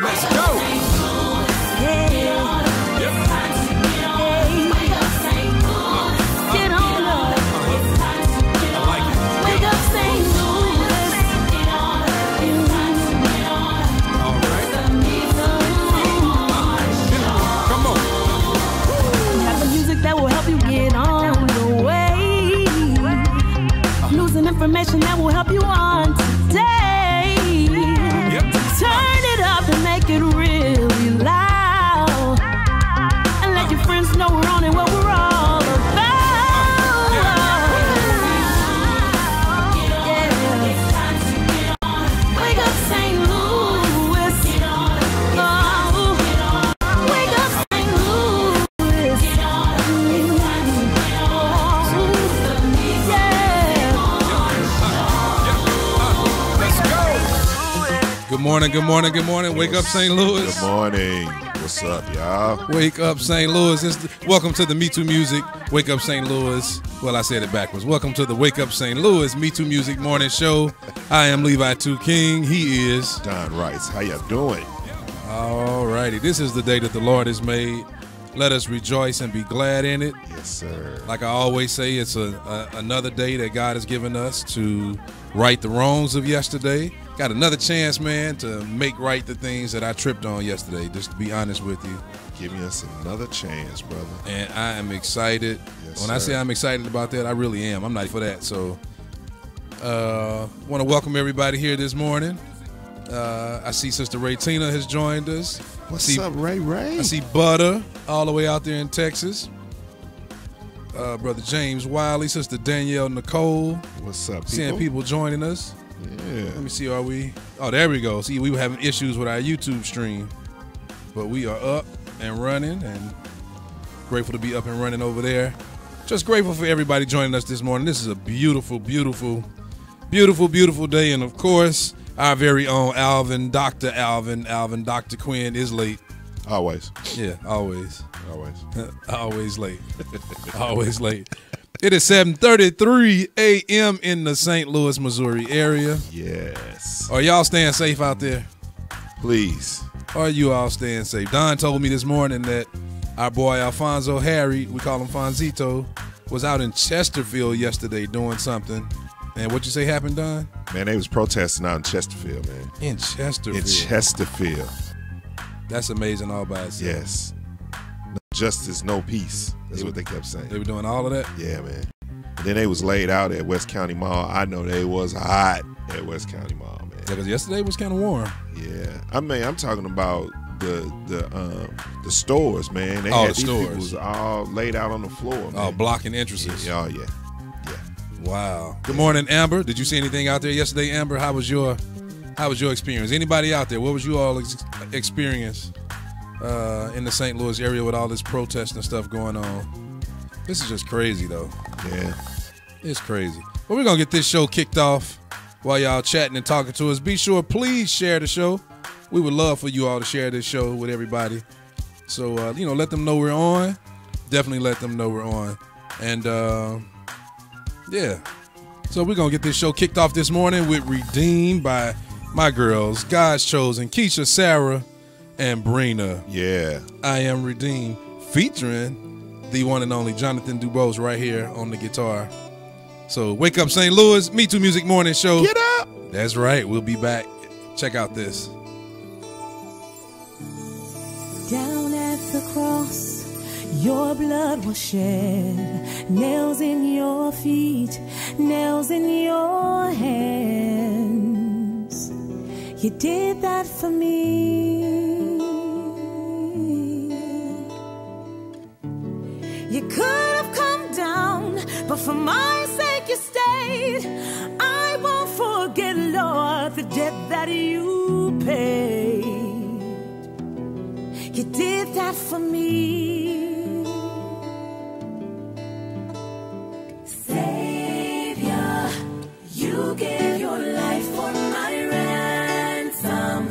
Let's go. Information that will help you on today. Turn it up and make it really loud, and let your friends know we're on it, what we're all about. Wake up St. Louis. Wake up St. Louis. Good morning, good morning, good morning. Wake up, St. Louis. Good morning. What's up, y'all? Wake up, St. Louis. Welcome to the MeTooMusic Wake Up St. Louis. Well, I said it backwards. Welcome to the Wake Up St. Louis MeTooMusic Morning Show. I am Levi 2 King. He is Don Rice. How y'all doing? All righty. This is the day that the Lord has made. Let us rejoice and be glad in it. Yes, sir. Like I always say, it's another day that God has given us to right the wrongs of yesterday. Got another chance, man, to make right the things that I tripped on yesterday, just to be honest with you. Giving us another chance, brother. And I am excited. Yes, when sir. I say I'm excited about that, I really am. I'm not for that. So want to welcome everybody here this morning. I see Sister Ray Tina has joined us. What's up, Ray Ray? I see Butter all the way out there in Texas. Brother James Wiley, Sister Danielle Nicole. What's up, people? Seeing people joining us. Yeah. Let me see, are we? Oh, there we go. See, we were having issues with our YouTube stream, but we are up and running, and grateful to be up and running over there. Just grateful for everybody joining us this morning. This is a beautiful, beautiful, beautiful, beautiful day, and of course, our very own Alvin, Dr. Quinn is late. Always. Yeah, always. Always. Always late. Always late. It is 7:33 a.m. in the St. Louis, Missouri area. Yes. Are y'all staying safe out there? Please. Are you all staying safe? Don told me this morning that our boy Alfonso Harry, we call him Fonzito, was out in Chesterfield yesterday doing something. And what you say happened, Don? Man, they was protesting out in Chesterfield, man. In Chesterfield. In Chesterfild. That's amazing all by itself. Yes. No justice, no peace. That's what they kept saying. They were doing all of that? Yeah, man. And then they was laid out at West County Mall. I know they was hot at West County Mall, man. Yeah, because yesterday was kind of warm. Yeah. I mean, I'm talking about the stores, man. They had the these stores. people was all laid out on the floor, man. Oh, blocking entrances. Yeah, oh, yeah. Wow. Good morning, Amber. Did you see anything out there yesterday, Amber? How was your experience? Anybody out there? What was you all experience in the St. Louis area with all this protest and stuff going on? This is just crazy, though. Yeah. It's crazy. But we're going to get this show kicked off while y'all chatting and talking to us. Be sure, please share the show. We would love for you all to share this show with everybody. So, let them know we're on. Definitely let them know we're on. And, yeah. So we're going to get this show kicked off this morning with Redeemed by my girls, God's Chosen, Keisha, Sarah, and Brina. Yeah. I Am Redeemed, featuring the one and only Jonathan Dubose right here on the guitar. So wake up, St. Louis, MeTooMusic Morning Show. Get up. That's right. We'll be back. Check out this. Down at the cross, your blood was shed, nails in your feet, nails in your hands. You did that for me. You could have come down, but for my sake you stayed. I won't forget, Lord, the debt that you paid. You did that for me. Savior, you gave your life for my ransom,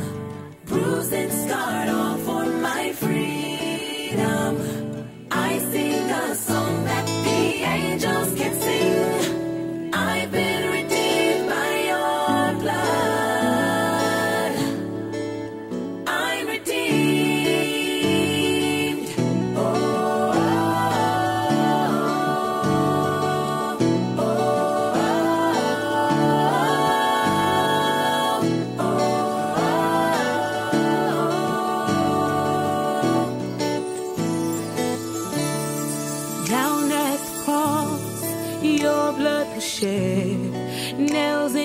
bruised and scarred all for my freedom. I sing a song that the angels can sing. I've been redeemed by your blood. I'm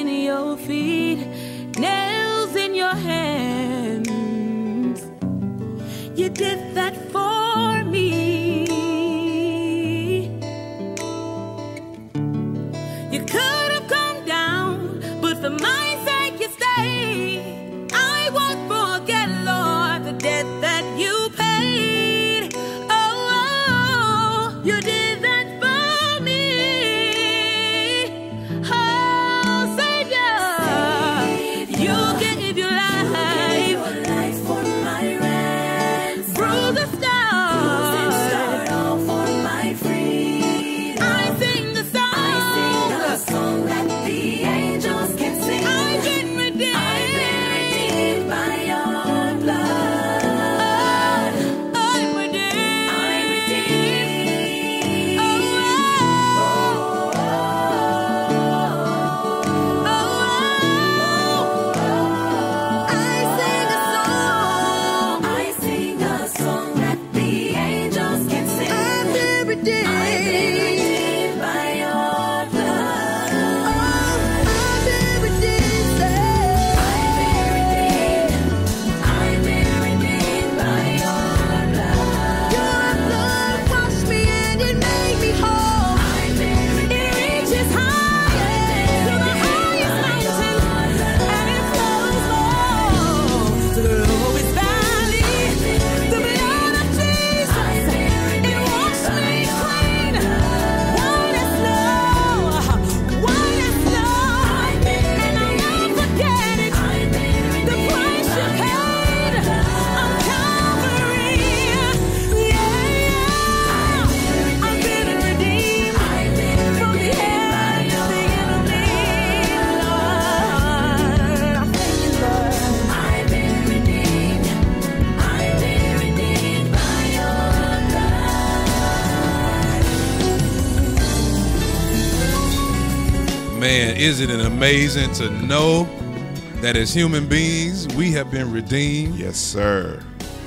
in your feet, nails in your hands. You did that for me. You could have come down, but for my sake you stayed. I won't forget, Lord, the debt that you paid. Oh, you did that for me. Oh, Savior, you gave your life for my ransom. Through the stars, all for my freedom. I sing the song that the angels can sing. I've been redeemed by your blood. I'm redeemed. Oh, I sing a song that the angels can sing. I've been redeemed by your blood. I've been redeemed. I've been redeemed by your blood. Your blood washed me and it made me whole. I've been redeemed. It reaches higher to the highest mountain, and it flows low to the lowest valley. The blood of Jesus, it washed me clean. White as snow, white as snow, and I'll never forget it. The price you paid on Calvary. Yeah, I've been redeemed from the hands of the enemy. Lord, I thank you, Lord. I've been redeemed. I've been redeemed by your blood. Man, isn't it amazing to know that as human beings, we have been redeemed? Yes, sir.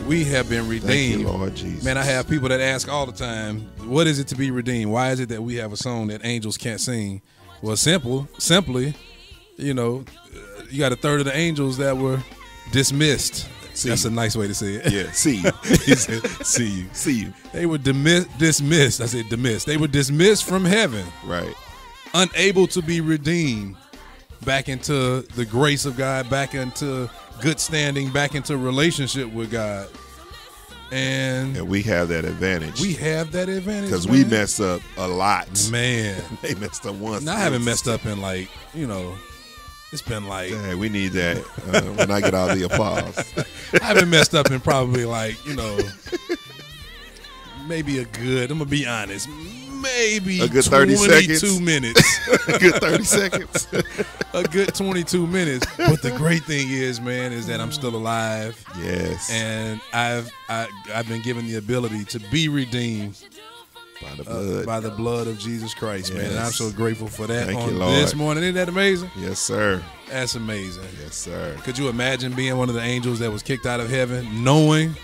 We have been Thank redeemed. you, Lord Jesus. Man, I have people that ask all the time, what is it to be redeemed? Why is it that we have a song that angels can't sing? Well, simply, you know, you got a third of the angels that were dismissed. See. That's a nice way to say it. Yeah, see you. He said, see you. See you. They were dismissed. I said dismissed. They were dismissed from heaven, Right. unable to be redeemed back into the grace of God, back into good standing, back into relationship with God. And And we have that advantage. we have that advantage. Because we man. messed up a lot. Man. They messed up once. Now, I haven't messed up in like, you know, it's been like, Dang, we need that when I get all the applause. I haven't messed up in probably like, you know, maybe I'm going to be honest, maybe A good 30 22 seconds. minutes. A good 30 seconds. A good 22 minutes. But the great thing is, man, is that I'm still alive. Yes. And I've been given the ability to be redeemed by the blood. by the blood of Jesus Christ, man. And I'm Yes. so grateful for that Thank on you, Lord. this morning. Isn't that amazing? Yes, sir. That's amazing. Yes, sir. Could you imagine being one of the angels that was kicked out of heaven, knowing?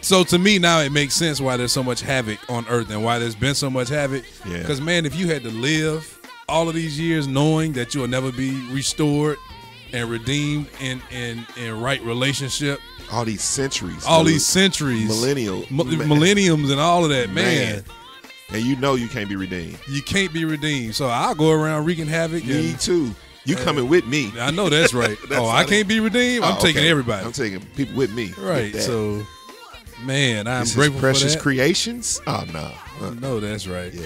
So to me now it makes sense why there's so much havoc on earth and why there's been so much havoc. Yeah. Because, man, if you had to live all of these years knowing that you'll never be restored and redeemed in right relationship, All these centuries. all dude. these centuries, Man. millenniums and all of that, man, And you know you can't be redeemed. you can't be redeemed. So I'll go around wreaking havoc. Me And too. You coming with me. I know that's right. That's I how can't be redeemed. I'm Oh, taking okay. everybody. I'm taking people with me. Right. Get that. So, man, I'm This is grateful precious for that. creations. Oh no. No, that's right. Yeah.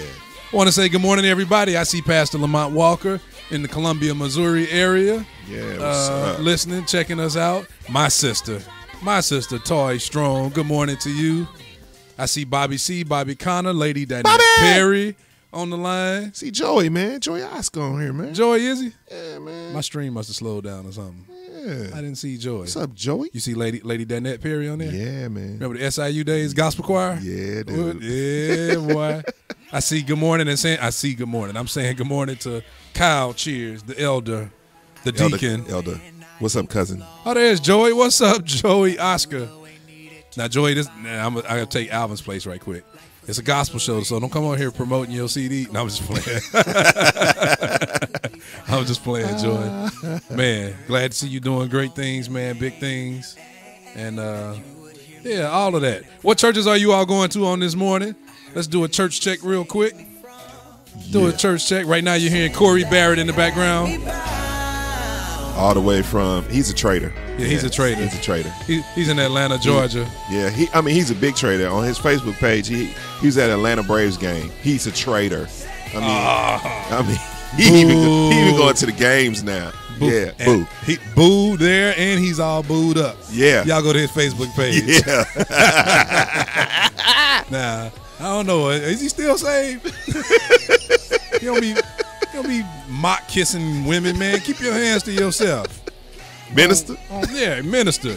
I want to say good morning, everybody. I see Pastor Lamont Walker in the Columbia, Missouri area. Yeah. What's up? Listening, checking us out. My sister, Toy Strong. Good morning to you. I see Bobby C, Bobby Connor, Lady Diana Bobby! Perry on the line. See Joey, man. Joey Oscar on here, man. Joy, is he? Yeah, man. My stream must have slowed down or something. Yeah. I didn't see Joy. What's up, Joey? You see Lady Danette Perry on there? Yeah, man. Remember the SIU days gospel choir? Yeah, dude. Yeah, boy. I see good morning and saying I see good morning. I'm saying good morning to Kyle Cheers, the elder, the deacon. Elder. What's up, cousin? Oh, there's Joey. What's up, Joey Oscar? Now, Joey, I gotta take Alvin's place right quick. It's a gospel show, so don't come on here promoting your CD. No, I'm just playing. I was just playing, Joy. Man, glad to see you doing great things, man, big things. And, yeah, all of that. What churches are you all going to on this morning? Let's do a church check real quick. Do a church check. Right now you're hearing Corey Barrett in the background. All the way from, he's a trader. Yeah, he's a trader. He's a trader. He's in Atlanta, Georgia. He's a big trader. On his Facebook page, he was at Atlanta Braves game. He's a trader. He even going to the games now. Boo. Yeah, boo. He booed there, and he's all booed up. Yeah. Y'all go to his Facebook page. Yeah. Nah, I don't know. Is he still saved? He don't be mock kissing women, man. Keep your hands to yourself. Minister? Yeah, minister.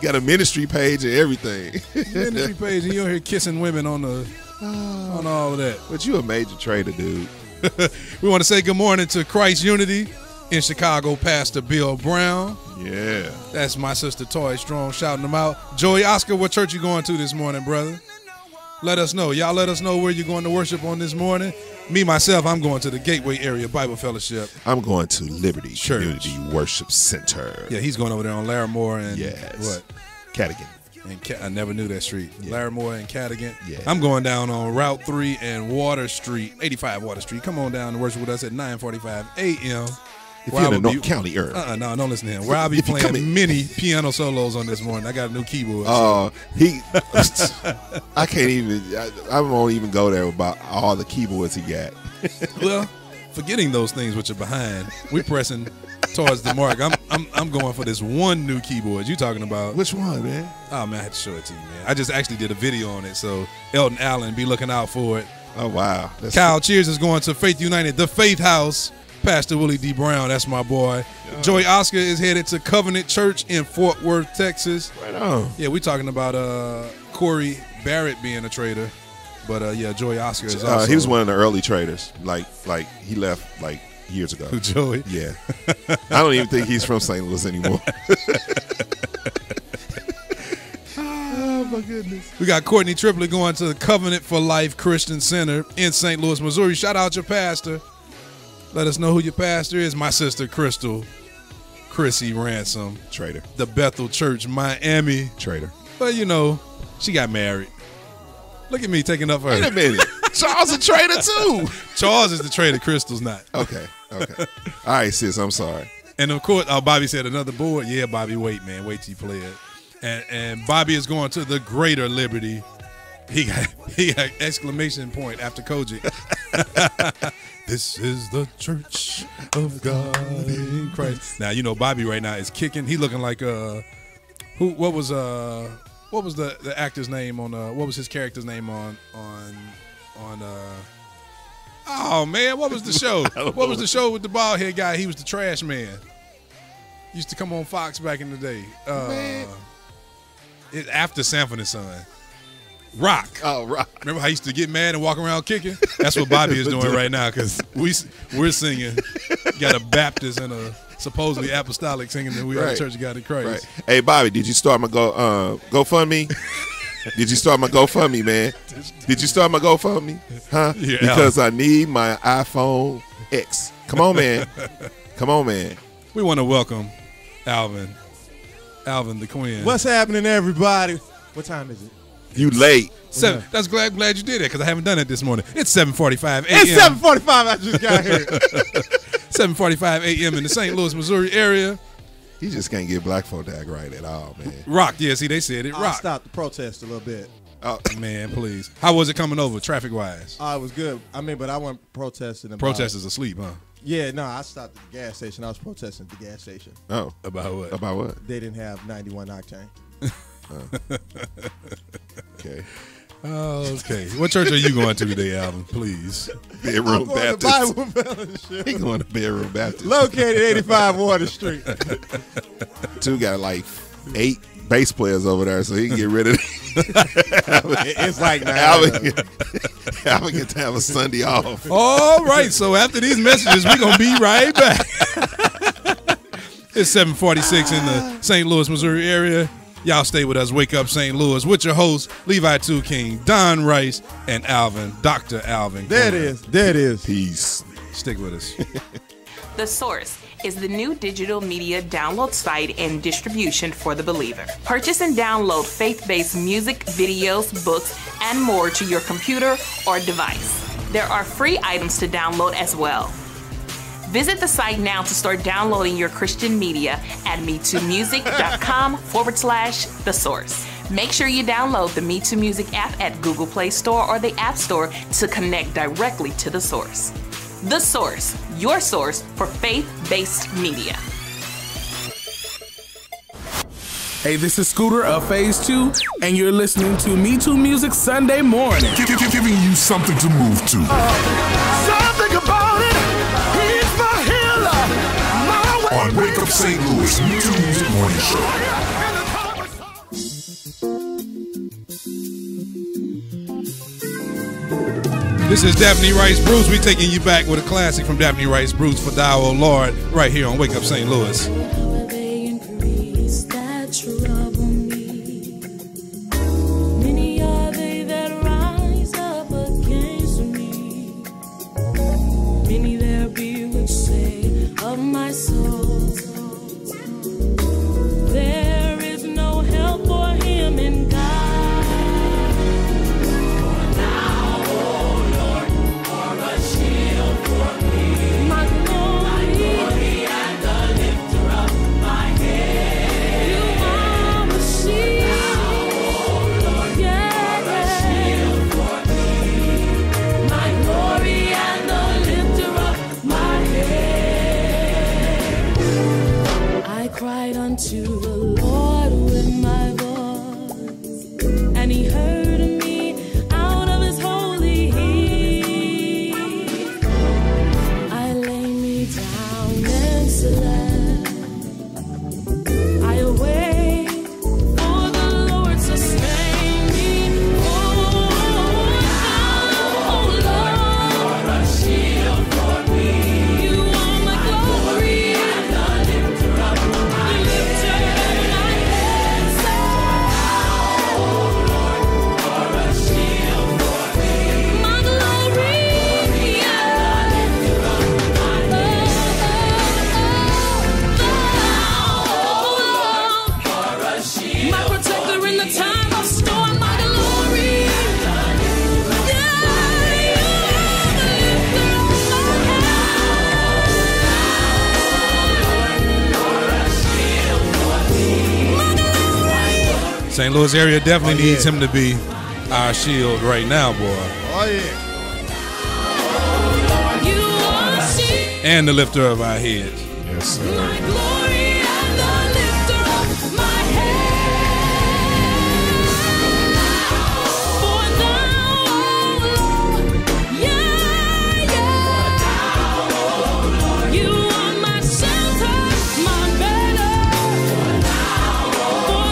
Got a ministry page and everything. Ministry page, and you're here kissing women on all of that. But you a major trader, dude. We want to say good morning to Christ Unity in Chicago, Pastor Bill Brown. Yeah. That's my sister Toy Strong shouting them out. Joey Oscar, what church you going to this morning, brother? Let us know. Y'all let us know where you're going to worship on this morning. Me, myself, I'm going to the Gateway Area Bible Fellowship. I'm going to Liberty Church. Community Worship Center. Yeah, he's going over there on Larimore and what? Cadigan. And I never knew that street. Yeah. Larimore and Cadigan. Yeah. I'm going down on Route 3 and Water Street, 85 Water Street. Come on down and worship with us at 9:45 a.m. If you're in the North County area. No, don't listen to him. Where I'll be playing mini piano solos on this morning. I got a new keyboard. I can't even, I won't even go there about all the keyboards he got. Well, forgetting those things which are behind, we're pressing towards the mark. I'm going for this one new keyboard you talking about. Which one, man? Oh, man, I had to show it to you, man. I just actually did a video on it, so Elton Allen, be looking out for it. Oh, wow. Kyle Cheers is going to Faith United, the Faith House. Pastor Willie D. Brown, that's my boy. Joey Oscar is headed to Covenant Church in Fort Worth, Texas. Right on. Yeah, we're talking about Corey Barrett being a trader. But, yeah, Joey Oscar is also. He was one of the early traders. Like he left, years ago. Who, Joey? Yeah. I don't even think he's from St. Louis anymore. Oh, my goodness. We got Courtney Triplett going to the Covenant for Life Christian Center in St. Louis, Missouri. Shout out your pastor. Let us know who your pastor is. My sister, Chrissy Ransom. Trader. The Bethel Church, Miami. Trader. But, she got married. Look at me taking up for her. Wait a minute. Charles a trader, too. Charles is the trader. Crystal's not. Okay. All right, sis. I'm sorry. And, of course, Bobby said another board. Yeah, Bobby, wait, man. Wait till you play it. And Bobby is going to the Greater Liberty. He got exclamation point after Kojic. This is the church of God in Christ. Now, Bobby right now is kicking. He looking like what was the actor's name on what was his character's name on oh man, what was the show? What was the show with the bald head guy? He was the trash man. Used to come on Fox back in the day. After Sanford and Son. Rock. Oh, Rock. Remember how he used to get mad and walk around kicking? That's what Bobby is doing right now because we're singing. Got a Baptist and a supposedly apostolic singing that we are the Church of God in Christ. Right. Hey, Bobby, did you start my GoFundMe? Did you start my GoFundMe, man? Did you start my GoFundMe? Huh? Yeah, because I need my iPhone X. Come on, man. Come on, man. We want to welcome Alvin the Queen. What's happening, everybody? What time is it? You late. That's glad you did it because I haven't done it this morning. It's 7:45 a.m. It's 7:45. I just got here. 7:45 a.m. in the St. Louis, Missouri area. He just can't get Black folk act right at all, man. Rock, yeah. See, they said it. I Rock. stopped the protest a little bit. Oh man, please. How was it coming over, traffic wise? It was good. But I wasn't protesting. Protesters asleep, huh? Yeah, no. I stopped at the gas station. I was protesting at the gas station. Oh, about what? About what? They didn't have 91 octane. Okay. Oh, okay. What church are you going to today, Alvin? Please. Bedroom Baptist. Bible Fellowship. He going to Bedroom Baptist. Located 85 Water Street. Two got 8 bass players over there, so he can get rid of it. It's like Alvin get to have a Sunday off. All right. So after these messages, we're gonna be right back. It's 7:46 in the St. Louis, Missouri area. Y'all stay with us. Wake Up St. Louis with your hosts, Levi 2 King, Don Rice, and Dr. Alvin. There it is. Peace. Stick with us. The Source is the new digital media download site and distribution for the believer. Purchase and download faith-based music, videos, books, and more to your computer or device. There are free items to download as well. Visit the site now to start downloading your Christian media at MeTooMusic.com/The Source. Make sure you download the MeTooMusic app at Google Play Store or the App Store to connect directly to The Source. The Source, your source for faith-based media. Hey, this is Scooter of Phase 2, and you're listening to MeTooMusic Sunday morning. Giving you something to move to. Something about it, he's my healer. On Wake Up St. Louis, MeTooMusic Morning Show. This is Daphne Rice Bruce. We're taking you back with a classic from Daphne Rice Bruce, For Thou, O Lord, right here on Wake Up St. Louis. They increase that trouble me. Many are they that rise up against me. Many there be which say of my soul, there is no help for him in God. Cried unto the Lord with my voice, and he heard me out of his holy hill. I lay me down and slept. I await for the Lord to sustain me. Oh Lord, a shield for me. You are my glory. St. Louis area definitely needs him to be our shield right now, boy. Oh, yeah. And the lifter of our heads. Yes, sir. My glory and the lifter of my head. For thou, O Lord, yeah. You are my shelter, my banner. For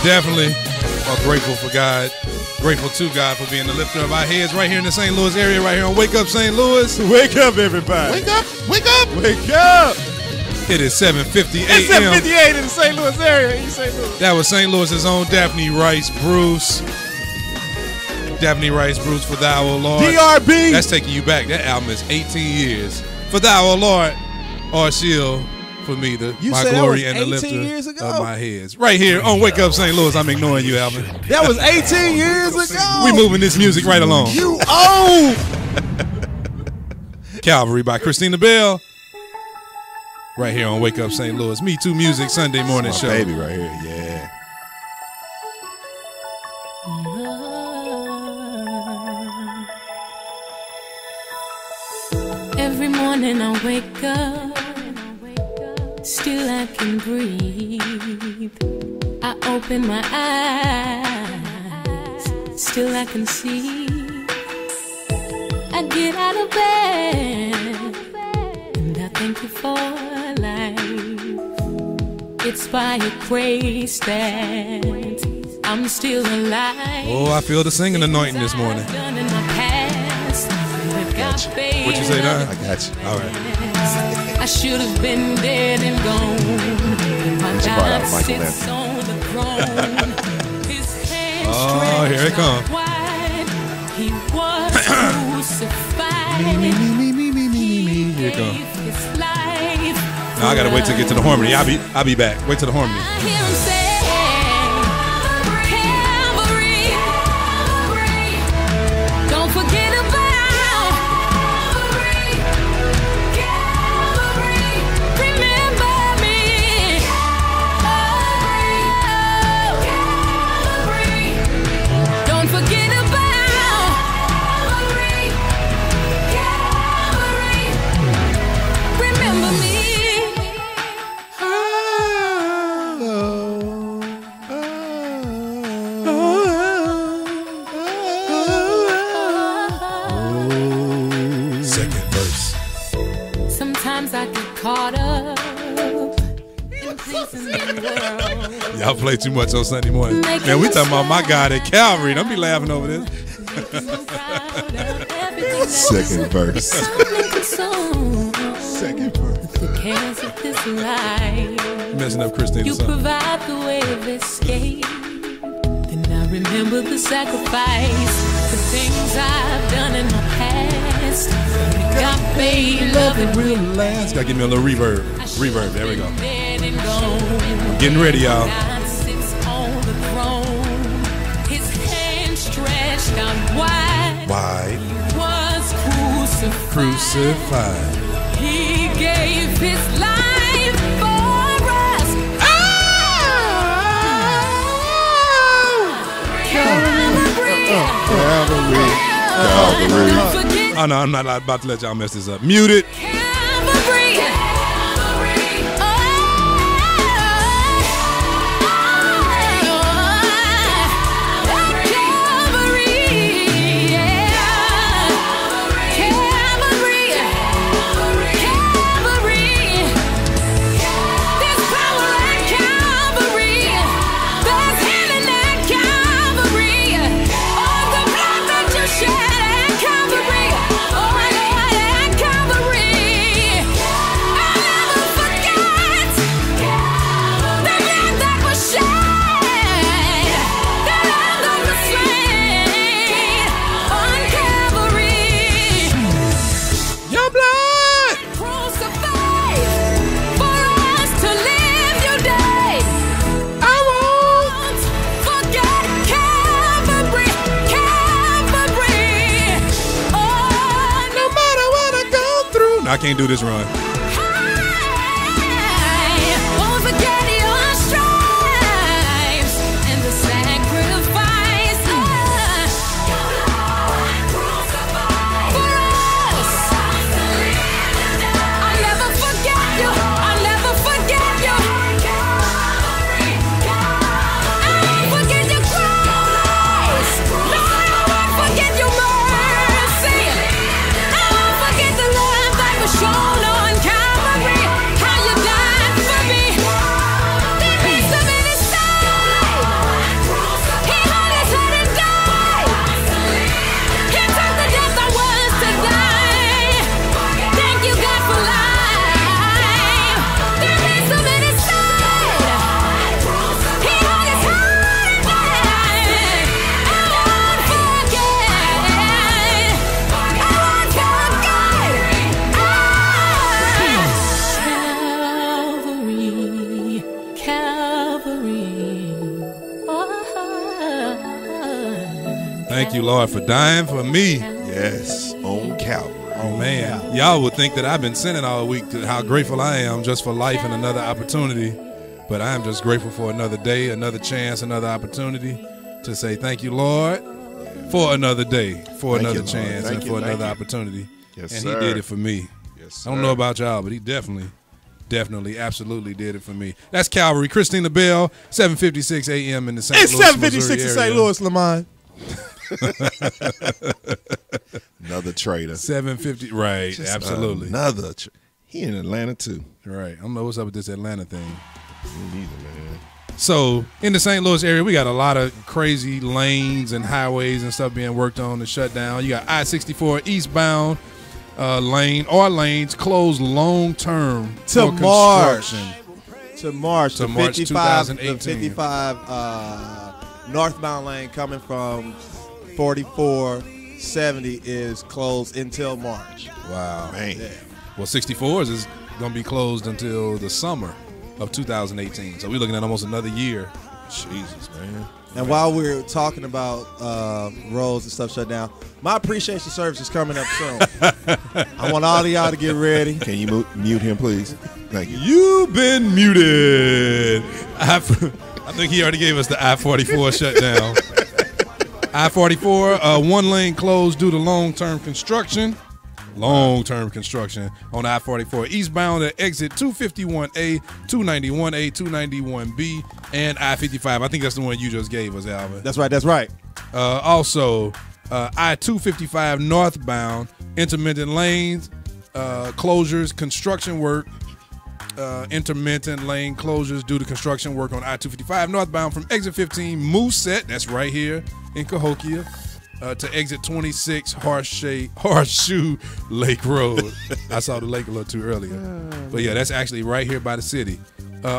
Definitely are grateful for God. Grateful to God for being the lifter of our heads right here in the St. Louis area, right here on Wake Up St. Louis. Wake up, everybody. Wake up, wake up. Wake up. It is 7:50 a.m. It's 7:58 in the St. Louis area. East St. Louis. That was St. Louis's own Daphne Rice Bruce. Daphne Rice Bruce, For Thou, O Lord. DRB. That's taking you back. That album is 18 years. For Thou, O Lord, our shield for me, my glory and the lifter years ago? of my heads. Right here on Wake Up St. Louis. I'm ignoring you, Alvin. That was 18 years ago. We moving this music right along. You old. Calvary by Christina Bell. right here on Wake Up St. Louis. MeTooMusic Sunday morning My show. baby right here, yeah. Every morning I wake up, still I can breathe. I open my eyes, still I can see. I get out of bed, and I thank you for life. It's by your grace that I'm still alive. Oh, I feel the singing anointing this morning. Done in my past, What you say, Don? I got you. All right. I should have been dead and gone. My God sits on the throne. His hands Oh, here it comes. wide. He was crucified. Here it comes. Gave his life. Now I gotta wait till I get to the harmony. I'll be back. Wait till the harmony. I hear him say, Calvary. Don't forget about remember me. Don't forget about remember me. Second verse. Sometimes I get caught up in things in the world. Y'all play too much on Sunday morning. Man, we talking about my God at Calvary. Don't be laughing over this. Second verse. Second verse. The cares of this life. Messing up Christine. You provide the way of escape. Then I remember the sacrifice, the things I've done in my past. God made love and real last. Gotta give me a little reverb. Reverb. There we go. Dead and gone. I'm getting ready, y'all. God sits on the throne. His hand stretched out wide. Why? Was crucified. Crucified. He gave his life for us. Calvary. Oh, no, I'm not about to let y'all mess this up. Mute it. Calvary. I can't do this run. Won't forget your stripes and the sacrifice for us. I'll never forget you. I'll never forget you. I won't forget your grace. No, I won't forget your mercy. I won't forget the love that was shown on Calvary. How you died for me. There is some in his side. He hurt his head and died. He took the death I was to die. Thank you, God, for life. There is some in his side. He hurt his head and died. I won't forget. I won't forget. Calvary. Thank you, Lord, for dying for me. Yes, on Calvary. Oh, man. Y'all would think that I've been sinning all week to how grateful I am just for life and another opportunity. But I am just grateful for another day, another chance, another opportunity to say thank you, Lord, for another day, for another chance, and for another opportunity. Yes, and sir. he did it for me. Yes, sir. I don't know about y'all, but he definitely, absolutely did it for me. That's Calvary. Christina Bell, 7:56 a.m. in the St. It's Louis, 7:56 in Missouri St. area. Louis, Lamont. Another traitor. 7:50, right, Just absolutely. He in Atlanta, too. Right. I don't know what's up with this Atlanta thing. Me neither, man. So in the St. Louis area, we got a lot of crazy lanes and highways and stuff being worked on and shut down. You got I-64 eastbound lane or lanes closed long term To for March. construction. To March. To The March 55, 2018. The 55 northbound lane coming from 4470 is closed until March. Wow. Man. Yeah. Well, 64s is going to be closed until the summer of 2018. So we're looking at almost another year. Jesus, man. And while we're talking about roads and stuff shut down, my appreciation service is coming up soon. I want all of y'all to get ready. Can you mute him, please? Thank you. You've been muted. I think he already gave us the I-44 shutdown. I-44, one lane closed due to long-term construction. Long-term construction on I-44 eastbound at exit 251A, 291A, 291B, and I-55. I think that's the one you just gave us, Alvin. That's right. That's right. Also, I-255 northbound, intermittent lanes, closures, construction work, intermittent lane closures due to construction work on I-255 northbound from exit 15 Moosehead, that's right here in Cahokia, to exit 26 Horseshoe Lake Road. I saw the lake a little too earlier. But yeah, that's actually right here by the city.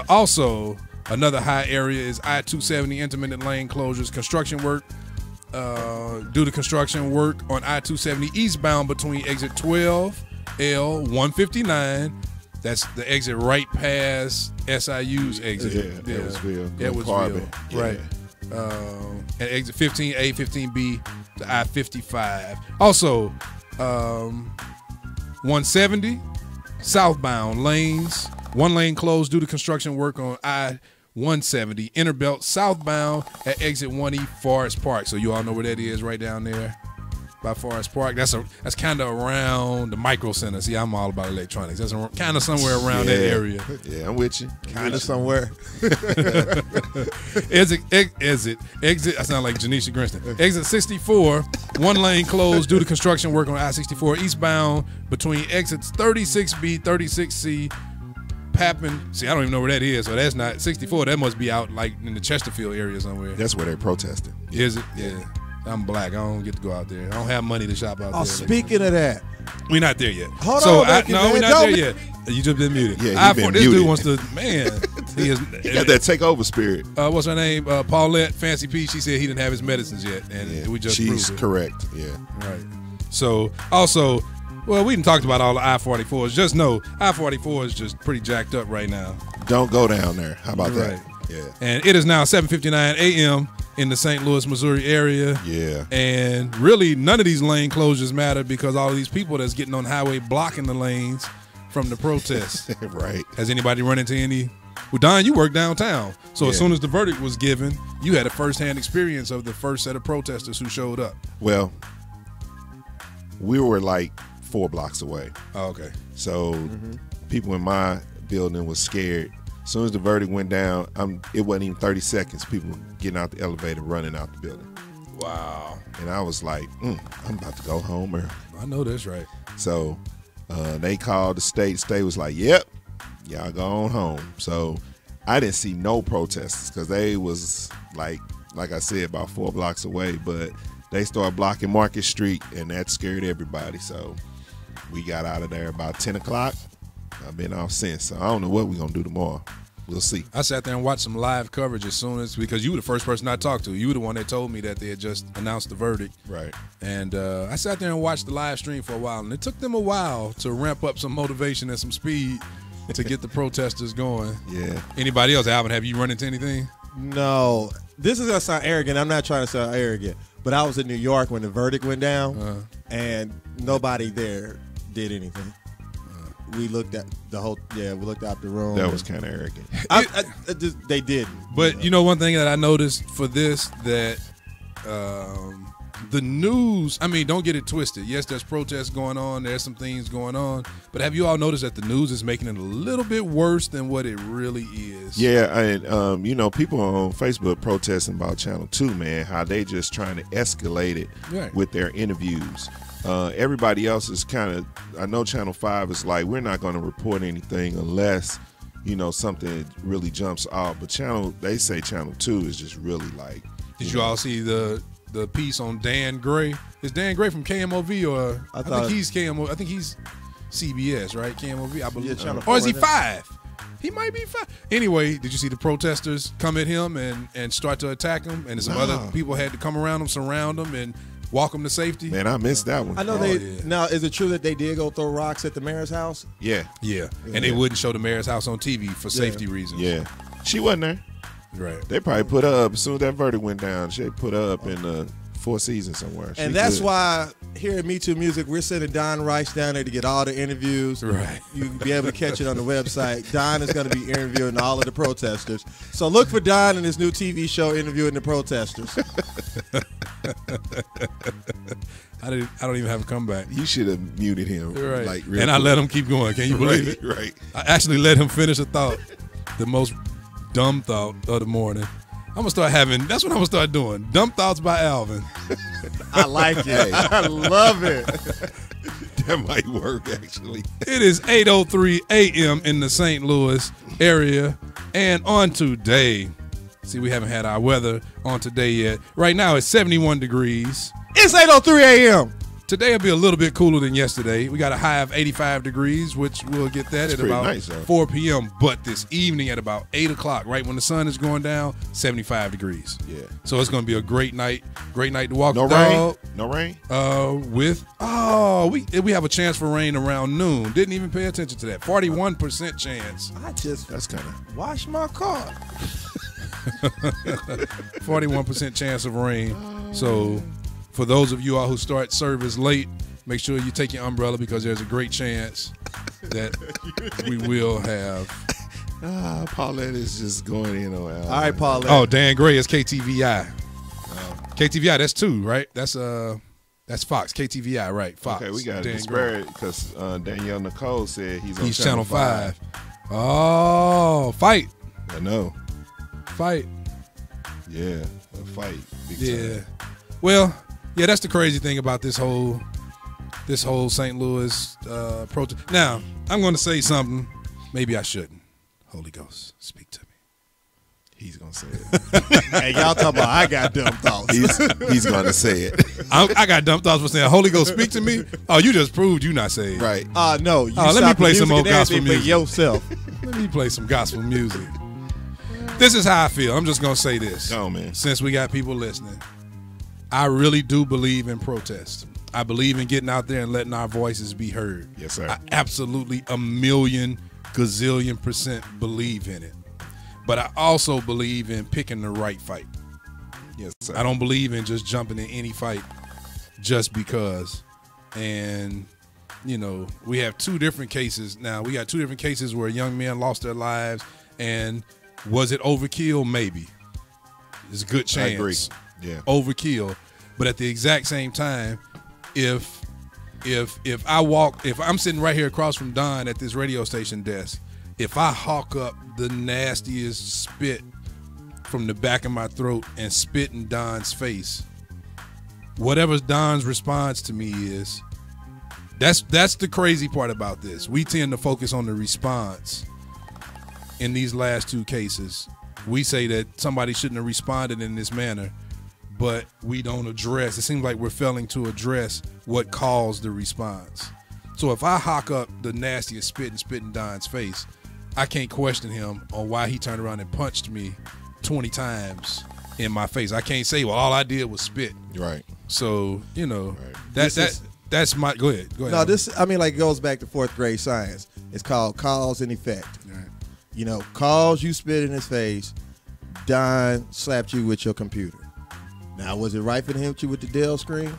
Also, another high area is I-270 intermittent lane closures, construction work due to construction work on I-270 eastbound between exit 12 L159. That's the exit right past SIU's exit. Yeah, Edwardsville. Edwardsville, Yeah. right. And exit 15A, 15B to I-55. Also, 170 southbound lanes. One lane closed due to construction work on I-170 Interbelt southbound at exit 1E Forest Park. So you all know where that is, right down there by Forest Park. That's kind of around the Micro Center. See, I'm all about electronics. That's kind of somewhere around that area. Yeah, I'm with you. Kind of somewhere. Exit. I sound like Janisha Grinston. Exit 64, one lane closed due to construction work on I-64 eastbound between exits 36B, 36C, Papin. See, I don't even know where that is, so that's not 64. That must be out like in the Chesterfield area somewhere. That's where they're protesting. Is it? Yeah. I'm black. I don't get to go out there. I don't have money to shop out there. Oh, speaking of that, we're not there yet. Hold so on, Becky, no, man. we're not there yet. You just been muted. Yeah, he been this muted. dude wants to, man. He is. He got that takeover spirit. What's her name? Paulette Fancy P. She said he didn't have his medicines yet, and Yeah, we just she's proved it. correct. Yeah. Right. So also, well, we done talked about all the I-44s. Just know I-44 is just pretty jacked up right now. Don't go down there. How about Right. that? Yeah. And it is now 7:59 a.m. in the St. Louis, Missouri area. Yeah. And really, none of these lane closures matter because all of these people that's getting on the highway blocking the lanes from the protests. Right. Has anybody run into any? Well, Don, you work downtown. So as Yeah. soon as the verdict was given, you had a firsthand experience of the first set of protesters who showed up. Well, we were like 4 blocks away. Oh, okay. So people in my building was scared. As soon as the verdict went down, it wasn't even 30 seconds. People were getting out the elevator, running out the building. Wow. And I was like, I'm about to go home early. I know that's right. So they called the state. State was like, yep, y'all go on home. So I didn't see no protesters because they was like I said, about 4 blocks away. But they started blocking Market Street, and that scared everybody. So we got out of there about 10 o'clock. I've been off since. So I don't know what we're going to do tomorrow. We'll see. I sat there and watched some live coverage as soon as, because you were the first person I talked to. You were the one that told me that they had just announced the verdict. Right. And I sat there and watched the live stream for a while, and it took them a while to ramp up some motivation and some speed to get the protesters going. Yeah. Anybody else, Alvin, have you run into anything? no, this is gonna sound arrogant. I'm not trying to sound arrogant, but I was in New York when the verdict went down, and nobody there did anything. We looked at the whole. Yeah, we looked out the room. That was kind of arrogant. They didn't. But you know, one thing that I noticed for this, that the news, I mean, don't get it twisted. Yes, there's protests going on. There's some things going on. But have you all noticed that the news is making it a little bit worse than what it really is? Yeah, and you know, people on Facebook protesting about Channel 2, man, how they just trying to escalate it with their interviews. Everybody else is kind of, I know Channel 5 is like, we're not going to report anything unless, you know, something really jumps off. But they say Channel 2 is just really like. Did you all see the piece on Dan Gray? Is Dan Gray from KMOV or I think he's KMOV? I think he's CBS, right? KMOV, I believe. Yeah, or is he 5? He might be 5. Anyway, did you see the protesters come at him and start to attack him? And some other people had to come around him, surround him, and walk him to safety? Man, I missed that one. I know Now, is it true that they did go throw rocks at the mayor's house? Yeah. And they wouldn't show the mayor's house on TV for safety reasons. Yeah. She wasn't there. Right. They probably put her up as soon as that verdict went down. She put her up in Four Seasons somewhere. And that's why here at MeTooMusic, we're sending Don Rice down there to get all the interviews. Right. You can be able to catch it on the website. Don is going to be interviewing all of the protesters. So look for Don and his new TV show interviewing the protesters. I don't even have a comeback. You should have muted him. Right. Like, and I let him keep going. Can you believe it? Right. I actually let him finish a thought. The most dumb thought of the morning. I'm going to start having, that's what I'm going to start doing. Dumb Thoughts by Alvin. I like it. I love it. That might work, actually. It is 8:03 a.m. in the St. Louis area. And on today, see, we haven't had our weather on today yet. Right now, it's 71 degrees. It's 8:03 a.m. Today will be a little bit cooler than yesterday. We got a high of 85 degrees, which we'll get that at about 4 p.m. But this evening at about 8 o'clock, right when the sun is going down, 75 degrees. Yeah. So it's going to be a great night. Great night to walk the dog. No rain? We have a chance for rain around noon. Didn't even pay attention to that. 41% chance. That's kind of wash my car. 41% chance of rain. So for those of you all who start service late, make sure you take your umbrella because there's a great chance that we will have. Paulette is just going in on Al. All right, Paulette. Oh, Dan Gray is KTVI. KTVI, that's 2, right? That's Fox. KTVI, right? Fox. Okay, we got to disparate because Danielle Nicole said he's Channel 5. Oh, fight. I know. Fight. Yeah, a fight. Big time. Well, yeah, that's the crazy thing about this whole St. Louis protest. Now, I'm going to say something. Maybe I shouldn't. Holy Ghost, speak to me. He's going to say it. Hey, y'all talking about I got dumb thoughts. He's going to say it. I got dumb thoughts for saying, Holy Ghost, speak to me. Oh, you just proved you not saved. Right. No. You let me play some more gospel music. For yourself. Let me play some gospel music. This is how I feel. I'm just going to say this. Go on, man. Since we got people listening. I really do believe in protest. I believe in getting out there and letting our voices be heard. Yes, sir. I absolutely 1,000,000 gazillion % believe in it. But I also believe in picking the right fight. Yes, sir. I don't believe in just jumping in any fight just because. And, you know, we have 2 different cases. Now, we got 2 different cases where young men lost their lives. And was it overkill? Maybe. There's a good chance. I agree. Yeah. Overkill. But at the exact same time, if I'm sitting right here across from Don at this radio station desk, if I hawk up the nastiest spit from the back of my throat and spit in Don's face, whatever Don's response to me is, that's the crazy part about this. We tend to focus on the response in these last 2 cases. We say that somebody shouldn't have responded in this manner, but we don't address. It seems like we're failing to address what caused the response. So if I hawk up the nastiest spit in Don's face, I can't question him on why he turned around and punched me 20 times in my face. I can't say, well, all I did was spit. Right. So, you know, that's my, go ahead. No, it goes back to 4th grade science. It's called cause and effect. Right. You know, cause you spit in his face, Don slapped you with your computer. Now, was it right for him to hit you with the Dell screen?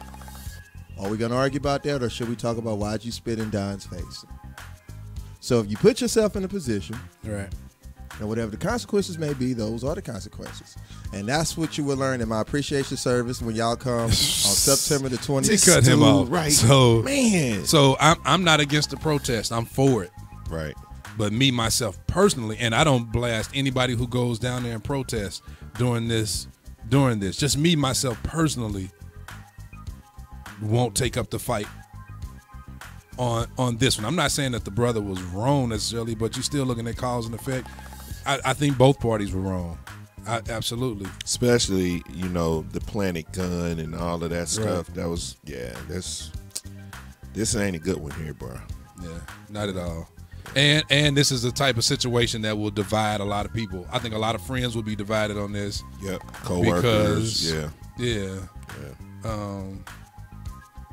Are we going to argue about that, or should we talk about why'd you spit in Don's face? So if you put yourself in a position, Right. and whatever the consequences may be, those are the consequences. And that's what you will learn in my appreciation service when y'all come on September the 20th. They cut him off. Right. So, Man. So I'm not against the protest. I'm for it. Right. But me, myself, personally, and I don't blast anybody who goes down there and protest during this. Just me, myself, personally, won't take up the fight on this one. I'm not saying that the brother was wrong necessarily, but you're still looking at cause and effect. I think both parties were wrong. Absolutely. Especially, the planted gun and all of that stuff. That was, this ain't a good one here, bro. Yeah, not at all. And this is the type of situation that will divide a lot of people. I think a lot of friends will be divided on this. Yep. Co-workers. Yeah.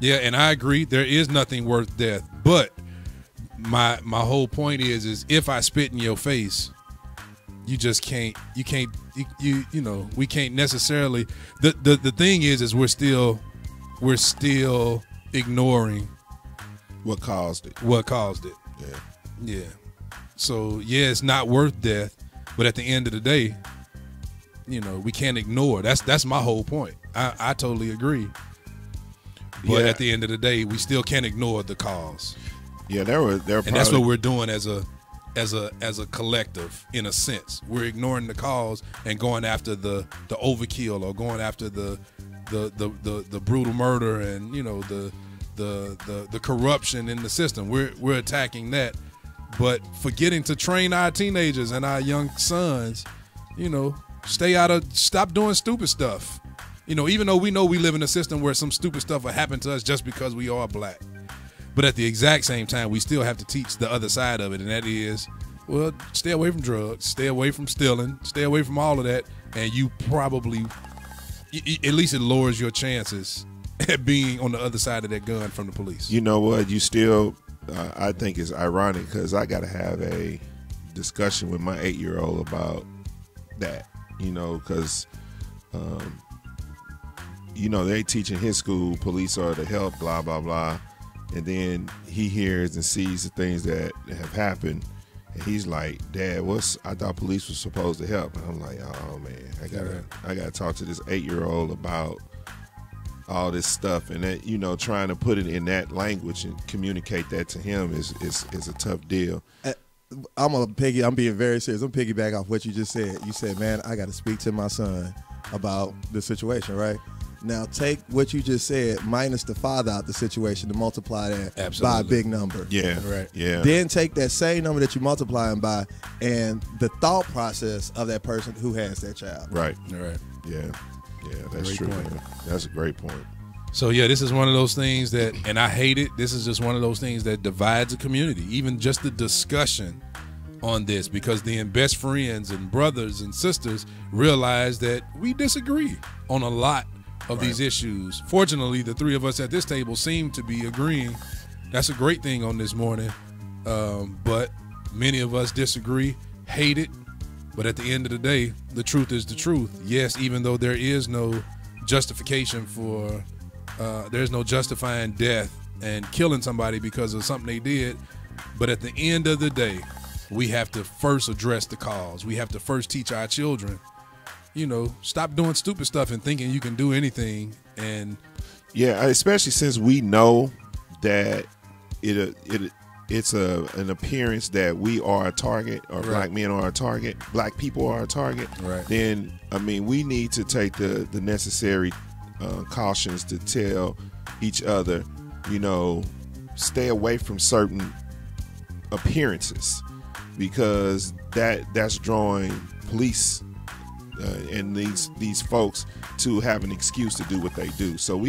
Yeah, and I agree. There is nothing worth death. But my whole point is if I spit in your face, you just can't. You can't. We can't necessarily. The thing is we're still ignoring What caused it? Yeah. Yeah. So yeah, it's not worth death, but at the end of the day, we can't ignore. That's my whole point. I totally agree. But at the end of the day, we still can't ignore the cause. Yeah, there and that's what we're doing as a collective, in a sense. We're ignoring the cause and going after the overkill, or going after the brutal murder and the corruption in the system. We're attacking that, but forgetting to train our teenagers and our young sons, stop doing stupid stuff. Even though we know we live in a system where some stupid stuff will happen to us just because we are black. But at the exact same time, we still have to teach the other side of it, and that is, well, stay away from drugs, stay away from stealing, stay away from all of that, and you probably, at least it lowers your chances at being on the other side of that gun from the police. You know what? You still, I think it's ironic because I got to have a discussion with my 8-year-old about that, because, they teach in his school, police are to help, blah, blah, blah. And then he hears and sees the things that have happened. And he's like, Dad, I thought police was supposed to help. And I'm like, oh man, I gotta talk to this 8-year-old about all this stuff. And that, trying to put it in that language and communicate that to him is a tough deal. I'm being very serious. I'm piggyback off what you just said. You said, man, I got to speak to my son about the situation, right? Now take what you just said minus the father out the situation to multiply that by a big number. Yeah, right. Yeah. Then take that same number that you're multiplying by and the thought process of that person who has that child. Right. Right. Yeah. Yeah, that's true. Man. That's a great point. So yeah, this is one of those things that, and I hate it, this is just one of those things that divides a community. Even just the discussion on this, because then best friends and brothers and sisters realize that we disagree on a lot of these issues. Fortunately, the three of us at this table seem to be agreeing. That's a great thing on this morning. But many of us disagree, hate it. But at the end of the day, the truth is the truth. Yes, even though there is no justification for, there's no justifying death and killing somebody because of something they did. But at the end of the day, we have to first address the cause. We have to first teach our children, stop doing stupid stuff and thinking you can do anything. And yeah, especially since we know that it's an appearance that we are a target, or black men are a target, black people are a target. Right. Then we need to take the necessary cautions to tell each other, stay away from certain appearances, because that's drawing police and these folks to have an excuse to do what they do. So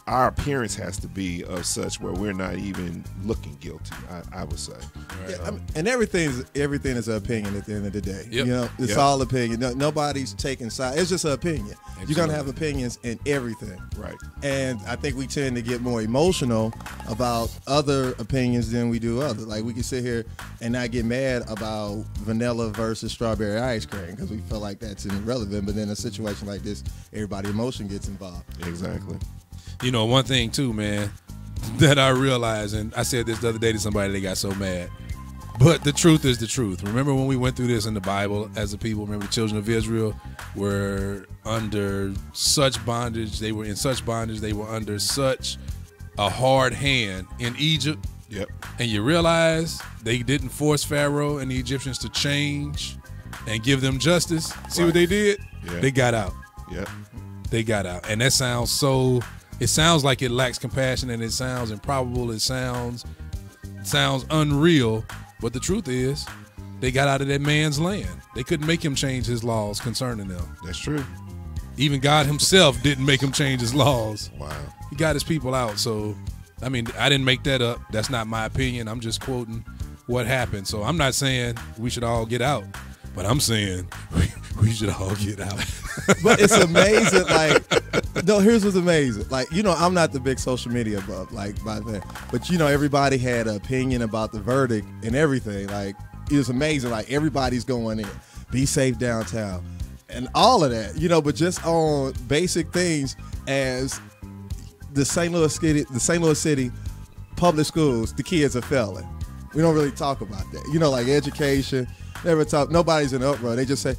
our appearance has to be of such where we're not even looking guilty, I would say. Right. Yeah, and everything is an opinion at the end of the day. Yep. It's all opinion. Nobody's taking sides. It's just an opinion. Absolutely. You're going to have opinions in everything. Right. And I think we tend to get more emotional about other opinions than we do others. Like, we can sit here and not get mad about vanilla versus strawberry ice cream because we feel like that's irrelevant. But in a situation like this, everybody's emotion gets involved. Exactly. You know, one thing too, man, that I realized, and I said this the other day to somebody, they got so mad. But the truth is the truth. Remember when we went through this in the Bible as a people? Remember the children of Israel were under such bondage. They were in such bondage. They were under such a hard hand in Egypt. Yep. And you realize they didn't force Pharaoh and the Egyptians to change and give them justice. See what they did? Yeah. They got out. Yep. They got out. And that sounds so, it sounds like it lacks compassion, and it sounds improbable. It sounds unreal. But the truth is, they got out of that man's land. They couldn't make him change his laws concerning them. That's true. Even God himself didn't make him change his laws. Wow. He got his people out. So, I mean, I didn't make that up. That's not my opinion. I'm just quoting what happened. So I'm not saying we should all get out, but I'm saying we should all get out. But it's amazing. Like, no, here's what's amazing. Like, you know, I'm not the big social media buff, like, by then. But, you know, everybody had an opinion about the verdict and everything. Like, it was amazing. Like, everybody's going in. Be safe downtown. And all of that, you know, but just on basic things as the St. Louis City public schools, the kids are failing. We don't really talk about that. You know, like education, never talk. Nobody's in uproar. They just say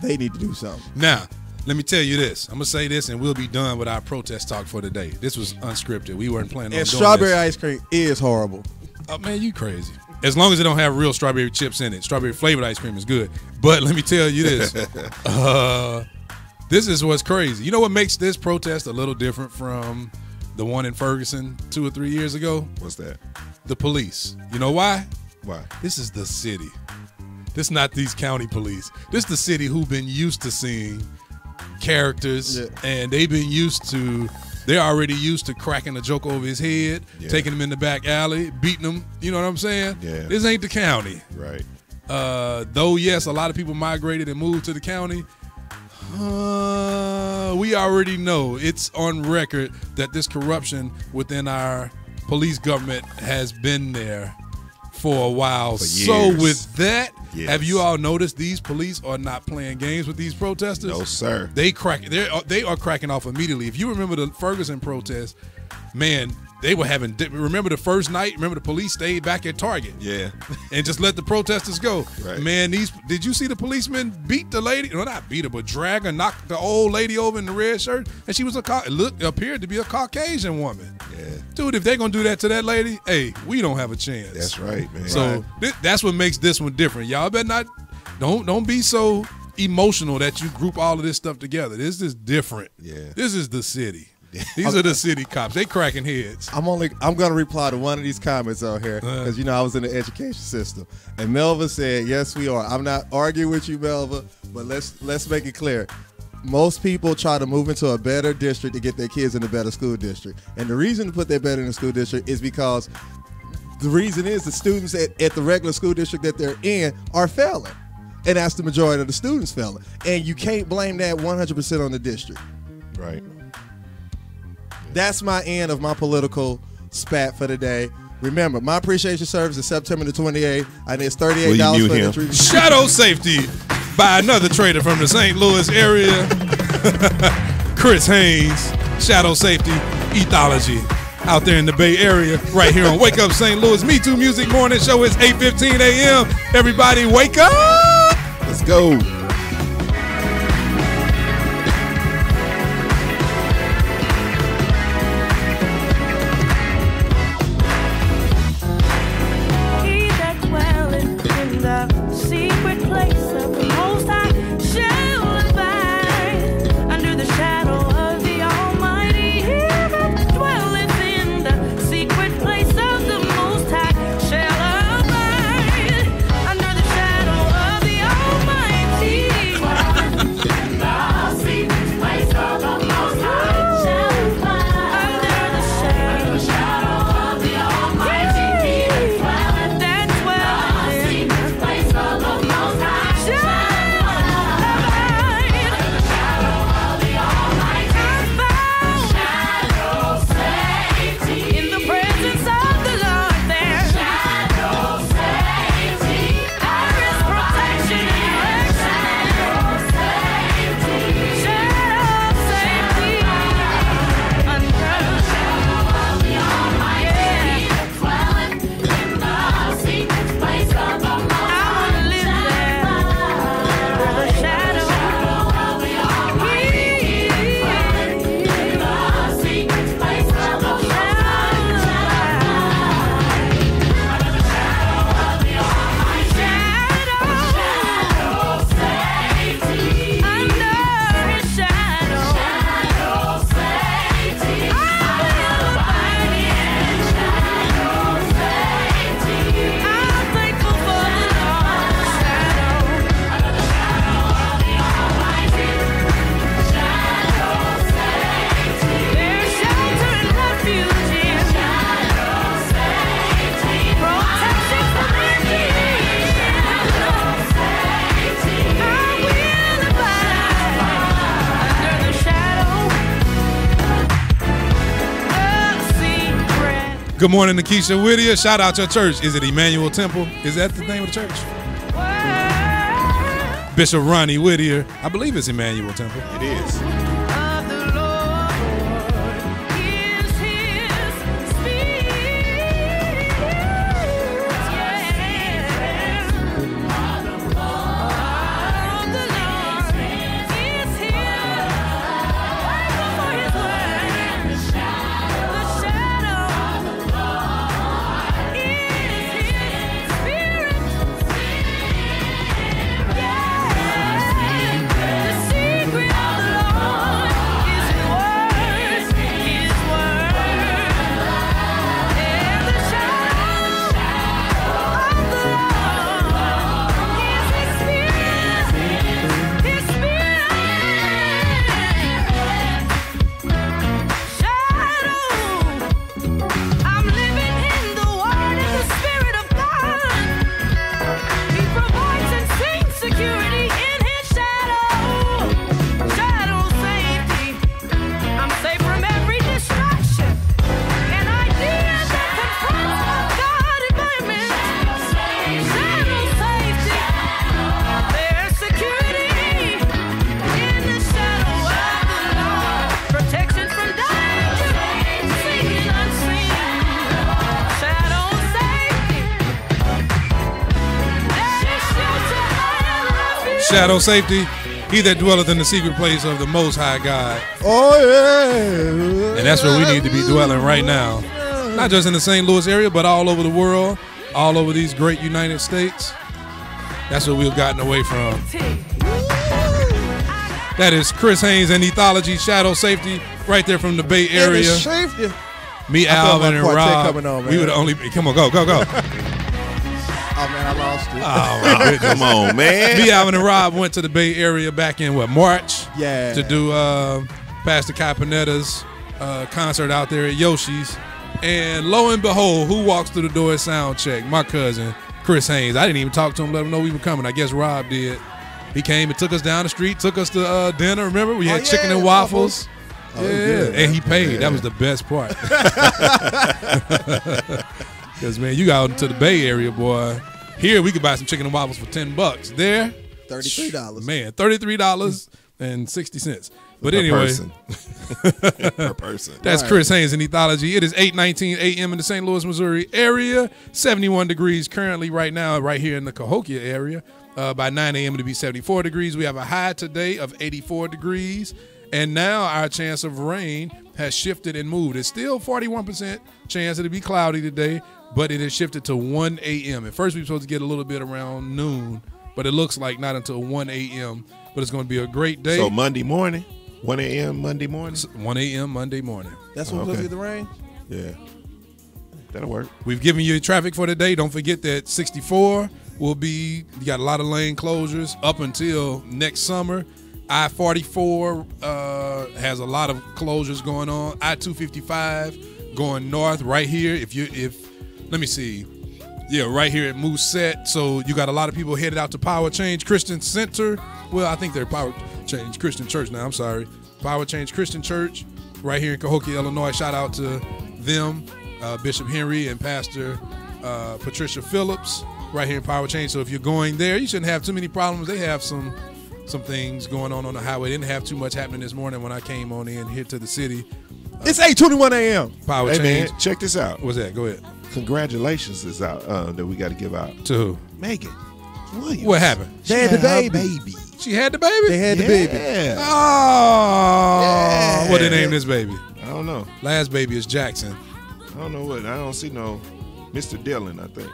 they need to do something. Now, let me tell you this. I'm going to say this, and we'll be done with our protest talk for today. This was unscripted. We weren't planning on And doing strawberry this. ice cream is horrible. Oh, man, you crazy. As long as it don't have real strawberry chips in it. Strawberry flavored ice cream is good. But let me tell you this. This is what's crazy. You know what makes this protest a little different from the one in Ferguson 2 or 3 years ago? What's that? The police. You know why? Why? This is the city. This not these county police. This the city who've been used to seeing characters, and they're already used to cracking a joke over his head, taking him in the back alley, beating him. You know what I'm saying? Yeah. This ain't the county. Right. Though, yes, a lot of people migrated and moved to the county. We already know, it's on record that this corruption within our police government has been there for a while. For So years. with that, Yes. have you all noticed these police are not playing games with these protesters? No, sir. They are cracking off immediately. If you remember the Ferguson protest, man, they were having. Remember the first night? Remember the police stayed back at Target? Yeah. And just let the protesters go. Right. Man, did you see the policemen beat the lady? Well, not beat her, but drag her, knock the old lady over in the red shirt, and she was appeared to be a Caucasian woman. Yeah. Dude, if they're gonna do that to that lady, hey, we don't have a chance. That's right, man. So that's what makes this one different. Y'all better not. Don't be so emotional that you group all of this stuff together. This is different. Yeah. This is the city. These are the city cops. They cracking heads. I'm gonna reply to one of these comments out here because you know I was in the education system, and Melva said, "Yes, we are." I'm not arguing with you, Melva, but let's make it clear. Most people try to move into a better district to get their kids in a better school district, and the reason to put their better in the school district is because the reason is the students at the regular school district that they're in are failing, and that's the majority of the students failing, and you can't blame that 100% on the district. Right. That's my end of my political spat for the day. Remember, my appreciation service is September the 28th, and it's $38 Will you for mute the him? treatment. Shadow safety by another trader from the St. Louis area. Chris Haynes, Shadow Safety, Ethology, out there in the Bay Area, right here on Wake Up St. Louis. MeTooMusic Morning Show is 8:15 a.m. Everybody wake up! Let's go. He that dwelleth in the secret place of the Most High shall abide under the shadow of the Almighty. He that dwelleth in the secret place of the Most High shall abide under the shadow of the Almighty. Good morning, Keisha Whittier. Shout out your church. Is it Emmanuel Temple? Is that the name of the church? Bishop Ronnie Whittier. I believe it's Emmanuel Temple. It is. Shadow safety. He that dwelleth in the secret place of the Most High God. Oh, yeah. And that's where we need to be dwelling right now. Not just in the St. Louis area, but all over the world, all over these great United States. That's what we've gotten away from. That is Chris Haynes and Ethology, Shadow Safety, right there from the Bay Area. Safety. Me, Alvin, and Rob. We would only be, come on, go. Oh, man, I lost it. Oh, my goodness. Come on, man. Me, Alvin, and Rob went to the Bay Area back in, March? Yeah. To do Pastor Capanetta's concert out there at Yoshi's. And lo and behold, who walks through the door at sound check? My cousin, Chris Haynes. I didn't even talk to him, let him know we were coming. I guess Rob did. He came and took us down the street, took us to dinner. Remember? We had chicken and waffles. Oh, yeah. good. And he paid. Yeah. That was the best part. Because, man, you got out to the Bay Area, boy. Here, we could buy some chicken and waffles for $10. There, $33. Man, $33.60. But per anyway. person. Per person. That's Right. Chris Haynes in Ethology. It is 8:19 a.m. in the St. Louis, Missouri area. 71 degrees currently right now right here in the Cahokia area. By 9 a.m. it'll be 74 degrees. We have a high today of 84 degrees. And now our chance of rain has shifted and moved. It's still 41% chance it'll be cloudy today, but it has shifted to 1 a.m. At first we were supposed to get a little bit around noon, but it looks like not until 1 a.m. But it's going to be a great day. So Monday morning, 1 a.m. Monday morning? 1 a.m. Monday morning. That's when we're supposed to get the rain? Yeah. That'll work. We've given you traffic for today. Don't forget that 64 will be, you got a lot of lane closures up until next summer. I-44 has a lot of closures going on. I-255 going north right here. Let me see. Yeah, right here at Mooseette. So you got a lot of people headed out to Power Change Christian Center. Well, I think they're Power Change Christian Church now. I'm sorry. Power Change Christian Church right here in Cahokia, Illinois. Shout out to them, Bishop Henry and Pastor Patricia Phillips right here in Power Change. So if you're going there, you shouldn't have too many problems. They have some things going on the highway. Didn't have too much happening this morning when I came on in here to the city. It's 8:21 a.m. Power Hey, Change. man, check this out. What's that? Go ahead. Congratulations is out that we got to give out. To who? Megan Williams. What happened? She They had the her baby. She had the baby? They had the baby. Yeah. Oh. Yeah. What they name this baby? I don't know. Last baby is Jackson. I don't know what. I don't see no Mr. Dillon, I think.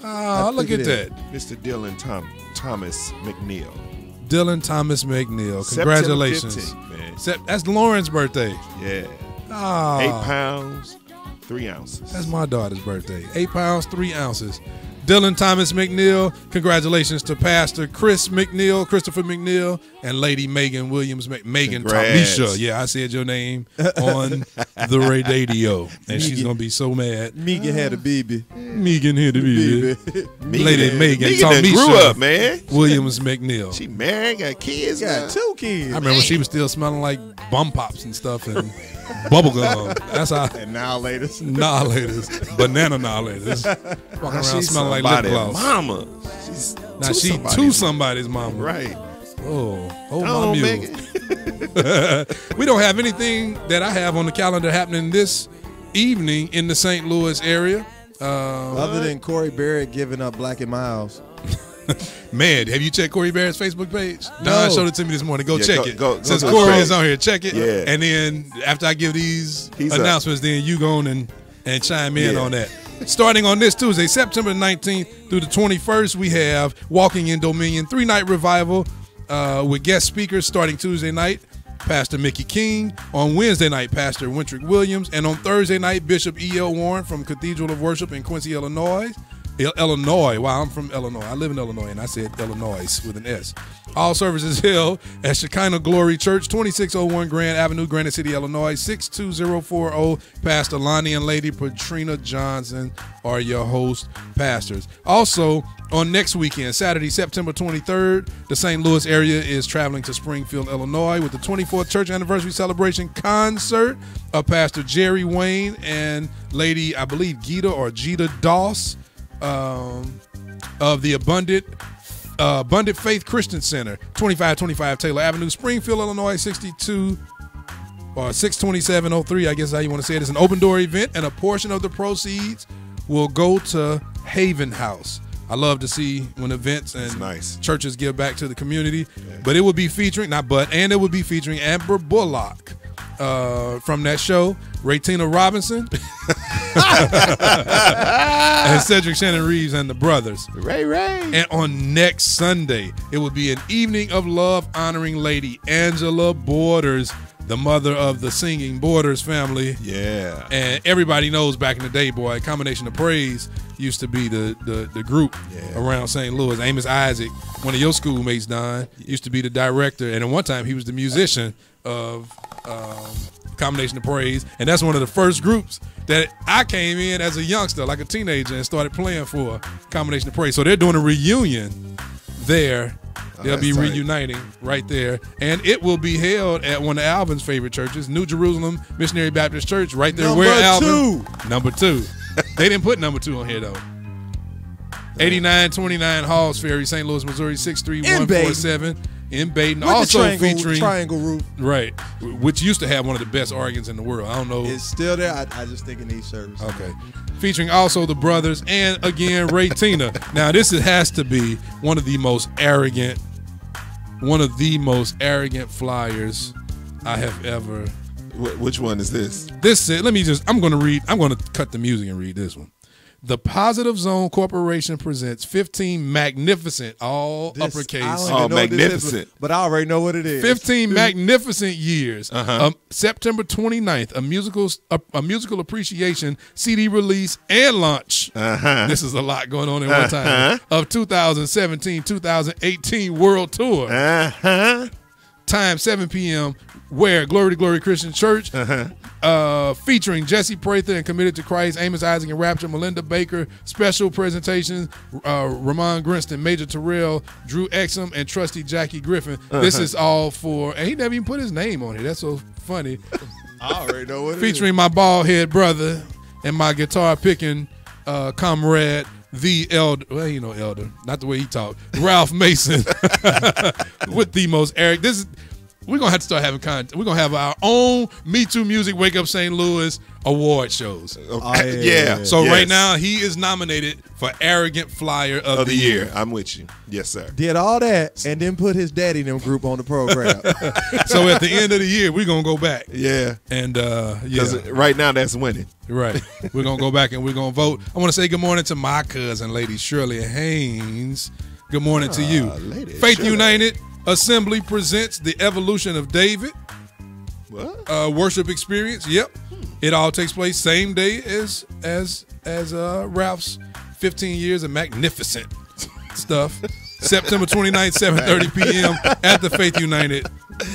Oh, look think at it that. Mr. Dillon Thomas McNeil. Dylan Thomas McNeil. September Congratulations. 15th, man. That's Lauren's birthday. Yeah. Oh. 8 pounds, 3 ounces. That's my daughter's birthday. 8 pounds, 3 ounces. Dylan Thomas McNeil. Congratulations to Pastor Christopher McNeil, and Lady Megan Williams. Megan Congrats. Tamisha. Yeah, I said your name on the radio, and she's gonna be so mad. Megan had a baby. Megan here to be Lady Megan Megan done Tamisha grew up, man. Williams McNeil. She married, got kids. Got now. 2 kids. I remember she was still smelling like bum pops and stuff and bubble gum. That's how. And now latest. Annihilators, banana annihilators. Walking around She's smelling like lip somebody's gloss. mama. She's Now she to somebody's mama. Right. Oh, my Oh, mule. Megan. We don't have anything that I have on the calendar happening this evening in the St. Louis area. Other than Corey Barrett giving up Black and Miles. Man, have you checked Corey Barrett's Facebook page? No. Don showed it to me this morning. Go Yeah, check go- it. go Since to his Corey page. is on here, check it. Yeah. And then after I give these He's announcements, then you go on and chime in Yeah. on that. Starting on this Tuesday, September 19th through the 21st, we have Walking in Dominion 3-night revival with guest speakers starting Tuesday night, Pastor Mickey King. On Wednesday night, Pastor Wintrick Williams. And on Thursday night, Bishop E.L. Warren from Cathedral of Worship in Quincy, Illinois. Wow, I'm from Illinois. I live in Illinois, and I said Illinois with an S. All services held at Shekinah Glory Church, 2601 Grand Avenue, Granite City, Illinois, 62040. Pastor Lonnie and Lady Patrina Johnson are your host pastors. Also, on next weekend, Saturday, September 23rd, the St. Louis area is traveling to Springfield, Illinois with the 24th Church Anniversary Celebration Concert of Pastor Jerry Wayne and Lady, I believe, Gita Doss. Of the Abundant Faith Christian Center, 2525 Taylor Avenue, Springfield, Illinois, 62703. I guess is how you want to say it. It's an open door event, and a portion of the proceeds will go to Haven House. I love to see when events and nice. churches give back to the community. But it will be featuring it will be featuring Amber Bullock from that show, Raytina Robinson, and Cedric Shannon Reeves and the Brothers. Ray. And on next Sunday, it will be an evening of love honoring Lady Angela Borders, the mother of the singing Borders family. Yeah. And everybody knows back in the day, boy, Combination of Praise used to be the group around St. Louis. Amos Isaac, one of your schoolmates, Don, used to be the director. And at one time, he was the musician of Combination of Praise. And that's one of the first groups that I came in as a youngster, like a teenager, and started playing for Combination of Praise. So they're doing a reunion there. They'll be tight. reuniting right there. And it will be held at one of Alvin's favorite churches, New Jerusalem Missionary Baptist Church, right there where Alvin. Number 2. They didn't put number 2 on here, though. 8929 Halls Ferry, St. Louis, Missouri, 63147. In Baden. With Also the featuring triangle roof. Right, which used to have one of the best organs in the world. I don't know. It's still there. I just think it needs service. Okay. Featuring also the Brothers and again Ray Tina. Now this has to be one of the most arrogant flyers I have ever. Which one is this? This said, I'm going to cut the music and read this one. The Positive Zone Corporation presents 15 magnificent, all uppercase. Oh, magnificent. But I already know what it is. 15 magnificent years. September 29th, a musical appreciation CD release and launch. This is a lot going on at one time. Of 2017-2018 World Tour. Time 7 p.m. Where? Glory to Glory Christian Church. Featuring Jesse Prather and Committed to Christ, Amos Isaac and Rapture, Melinda Baker. Special presentations, Ramon Grinston, Major Terrell, Drew Exum, and Trusty Jackie Griffin. This is all for, and he never even put his name on it. That's so funny. I already know what it is. Featuring my bald head brother and my guitar picking comrade, the elder, well, you know, elder, not the way he talked, Ralph Mason, with the most arrogant. We're going to have to start having content. We're going to have our own MeTooMusic Wake Up St. Louis award shows. Yeah. So right now, he is nominated for Arrogant Flyer of the Year. I'm with you. Yes, sir. Did all that and then put his daddy and them group on the program. So at the end of the year, we're going to go back. Yeah. And, Because right now, that's winning. Right. We're going to go back and we're going to vote. I want to say good morning to my cousin, Lady Shirley Haynes. Good morning to you. Lady Faith Shirley. United Assembly presents The Evolution of David. What? Worship experience. Yep. It all takes place same day as Ralph's 15 years of magnificent stuff. September 29th, 7:30 p.m. at the Faith United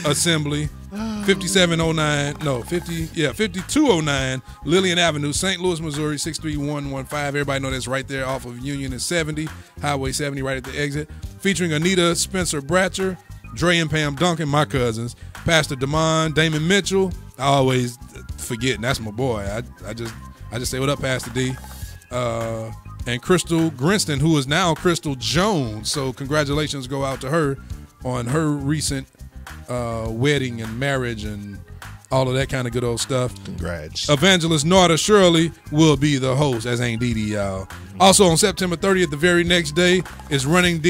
Assembly, 5209 Lillian Avenue, St. Louis, Missouri, 63115. Everybody know that's right there off of Union and 70, Highway 70, right at the exit. Featuring Anita Spencer Bratcher, Dre and Pam Duncan, my cousins, Pastor Damon, Damon Mitchell. I always forget, and that's my boy. I just say what up, Pastor D. And Crystal Grinston, who is now Crystal Jones. So congratulations go out to her on her recent wedding and marriage and all of that kind of good old stuff. Congrats. Evangelist Narda Shirley will be the host, as ain't Dee Dee, y'all. Also on September 30th, the very next day, is Running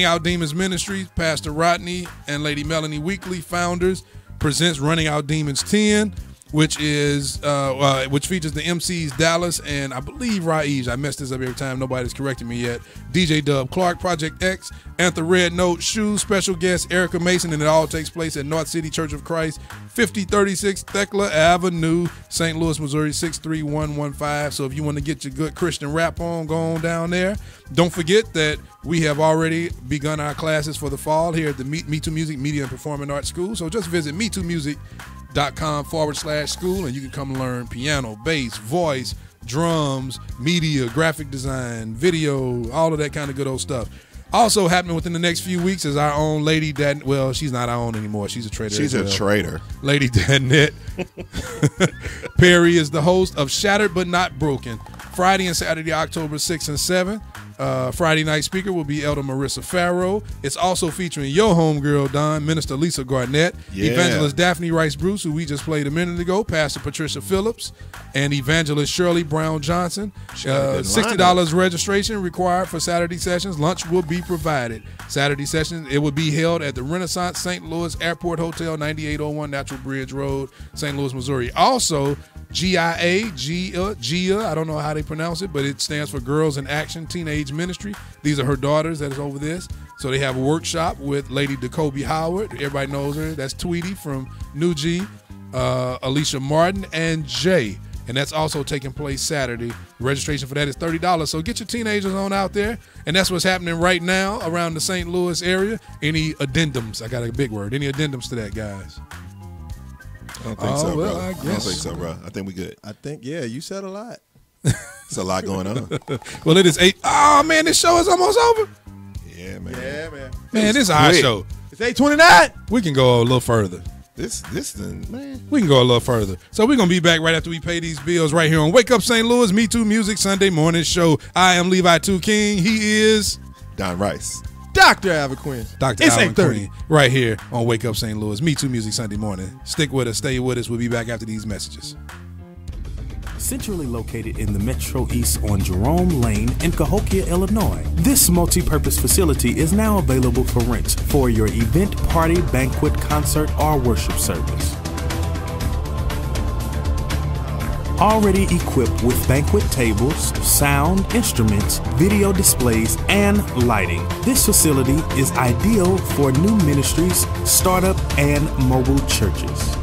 Out Demons Ministries. Pastor Rodney and Lady Melanie Weekly, founders, presents Running Out Demons 10. Which features the MCs Dallas and I believe Raij. I messed this up every time. Nobody's correcting me yet. DJ Dub Clark, Project X, Anthem Red Note, Shoes, special guest Erica Mason, and it all takes place at North City Church of Christ, 5036 Thekla Avenue, St. Louis, Missouri, 63115. So if you want to get your good Christian rap on, go on down there. Don't forget that we have already begun our classes for the fall here at the MeTooMusic Media and Performing Arts School. So just visit MeTooMusic.com/school and you can come learn piano, bass, voice, drums, media, graphic design, video, all of that kind of good old stuff. Also happening within the next few weeks is our own Lady Dad. Well, she's not our own anymore. She's a traitor. She's a traitor. Lady Danette Perry is the host of Shattered But Not Broken, Friday and Saturday, October 6th and 7th. Friday night speaker will be Elder Marissa Farrow. It's also featuring your homegirl, Don, Minister Lisa Garnett, Evangelist Daphne Rice Bruce, who we just played a minute ago, Pastor Patricia Phillips, and Evangelist Shirley Brown Johnson. $60 registration required for Saturday sessions. Lunch will be provided. Saturday sessions, it will be held at the Renaissance St. Louis Airport Hotel, 9801 Natural Bridge Road, St. Louis, Missouri. Also, GIA, I don't know how they pronounce it, but it stands for Girls in Action Teenage Ministry. These are her daughters that is over this. So they have a workshop with Lady Jacoby Howard. Everybody knows her. That's Tweety from New G, Alicia Martin, and Jay. And that's also taking place Saturday. Registration for that is $30. So get your teenagers on out there. And that's what's happening right now around the St. Louis area. Any addendums? I got a big word. Any addendums to that, guys? I don't think so, well, bro. I I don't guess. think so, bro. I think we good. I think, yeah, you said a lot. It's a lot going on. Well, it is 8. Oh, man, this show is almost over. Yeah, man. Yeah, man. Man, this is our quick. show. It's 8:29. We can go a little further. This thing, man. We can go a little further. So we're going to be back right after we pay these bills right here on Wake Up St. Louis, MeTooMusic Sunday morning show. I am Levi 2 King. He is Don Rice. Dr. Alvin Quinn. Dr. It's Alvin 8:30. Queen right here on Wake Up St. Louis, MeTooMusic Sunday morning. Stick with us. Stay with us. We'll be back after these messages. Centrally located in the Metro East on Jerome Lane in Cahokia, Illinois. This multi-purpose facility is now available for rent for your event, party, banquet, concert, or worship service. Already equipped with banquet tables, sound, instruments, video displays, and lighting. This facility is ideal for new ministries, startup, and mobile churches.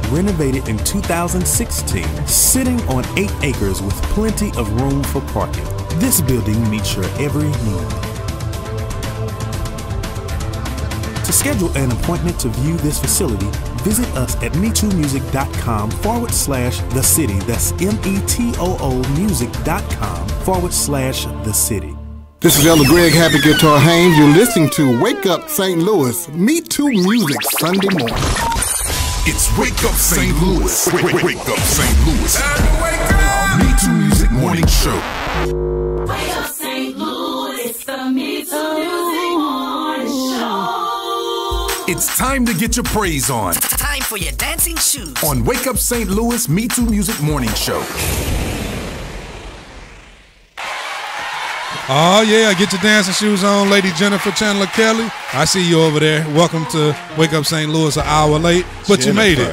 Renovated in 2016, sitting on 8 acres with plenty of room for parking. This building meets your every need. To schedule an appointment to view this facility, visit us at MeTooMusic.com/the city. That's METOOmusic.com/the city. This is Elder Greg Happy Guitar Haynes. You're listening to Wake Up St. Louis, MeTooMusic Sunday morning. It's Wake Up St. Louis. Wake Up St. Louis. Time to wake up. MeTooMusic Morning Show. Wake up St. Louis, it's the MeTooMusic Morning Show. It's time to get your praise on. Time for your dancing shoes. On Wake Up St. Louis, MeTooMusic Morning Show. Oh, yeah, get your dancing shoes on, Lady Jennifer Chandler Kelly. I see you over there. Welcome to Wake Up St. Louis, an hour late, but you made it.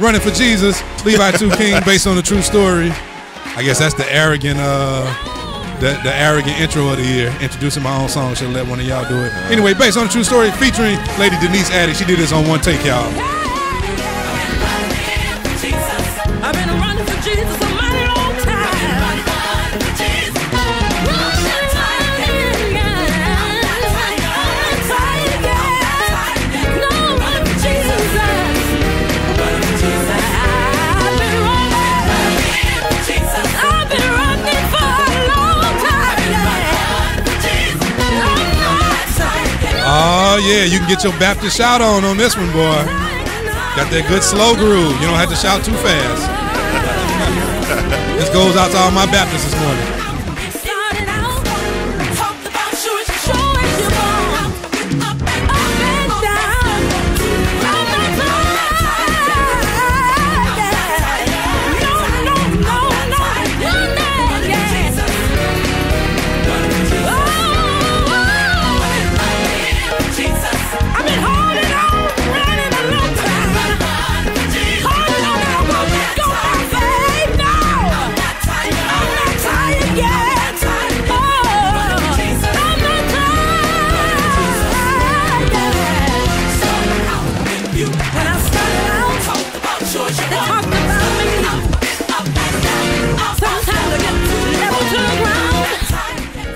Running for Jesus, Levi 2 King, based on a true story. I guess that's the arrogant the arrogant intro of the year. Introducing my own song. Should let one of y'all do it. Anyway, based on a true story, featuring Lady Denise Addy. She did this on one take, y'all. I've been running for Jesus a mighty long time. yeah, you can get your Baptist shout on this one, boy. Got that good slow groove. You don't have to shout too fast. This goes out to all my Baptists this morning.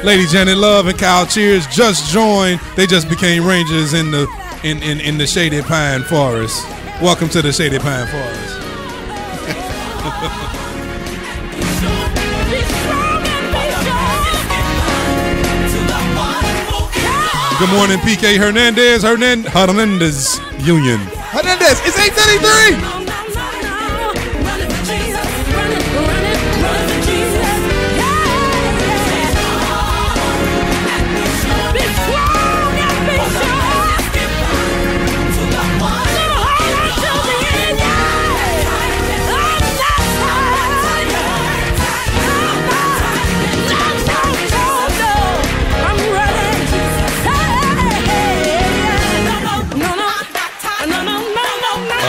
Lady Janet Love and Kyle Cheers just joined. They just became rangers in the Shady Pine Forest. Welcome to the Shady Pine Forest. Good morning, PK Hernandez Union. Hernandez, it's 8:33.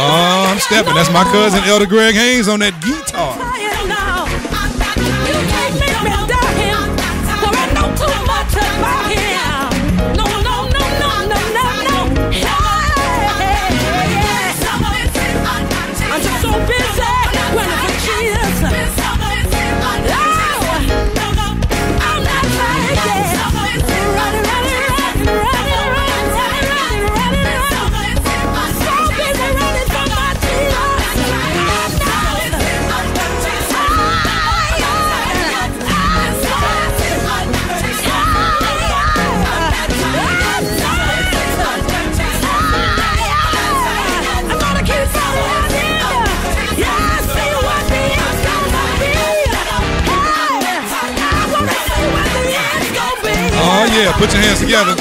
Oh, I'm stepping. That's my cousin Elder Greg Haynes on that guitar. I'm just so busy running for Jesus. I'm not tired yet. Running. So busy running for my Oh yeah, put your hands together.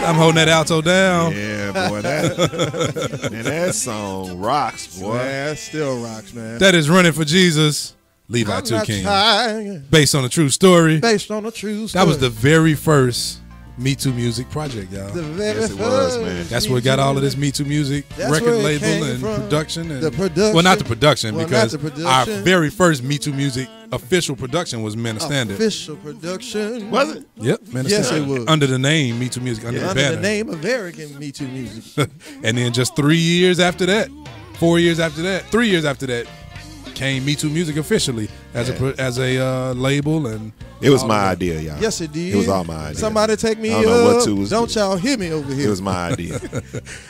I'm holding that alto down. Yeah, boy, that song rocks, boy. Man, that still rocks, man. That is Running for Jesus, Levi 2 King. Based on a true story. Based on a true story. That was the very first MeTooMusic project, y'all. Yes, it was, man. That's where it got all of this MeTooMusic record label and production. And, well, not the production, because our very first MeTooMusic official production was Men of Standard. Official production. Was it? Yep. Men of Yes, Standard. it was. Under the name MeTooMusic, under the banner. the name American MeTooMusic. And then just 3 years after that, 4 years after that, 3 years after that, came MeTooMusic officially as a label, and it was my idea, y'all. Yes, it did. It was all my idea. Somebody take me I don't know up. what to was Don't y'all hear me over here. It was my idea.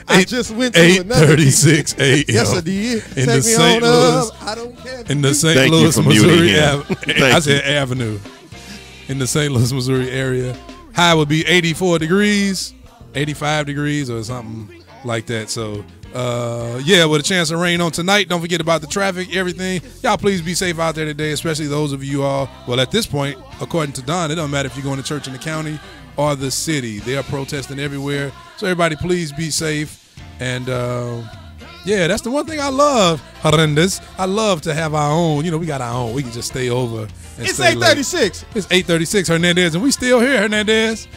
I just went to another 8:36 a.m. Yes, I did. In Take the me St. on Louis, up. I don't care. in the St. Thank you Louis, for muting Missouri him. I said Avenue. In the St. Louis, Missouri area, high would be 84 degrees, 85 degrees, or something like that. So. Yeah, with a chance of rain on tonight. Don't forget about the traffic, everything. Y'all please be safe out there today, especially those of you all. Well, at this point, according to Don, it don't matter if you're going to church in the county or the city. They are protesting everywhere. So everybody please be safe. And yeah, that's the one thing I love, Hernandez. I love to have our own. You know, we got our own. We can just stay over. And It's stay 8:36. It's 8:36, Hernandez, and we still here, Hernandez.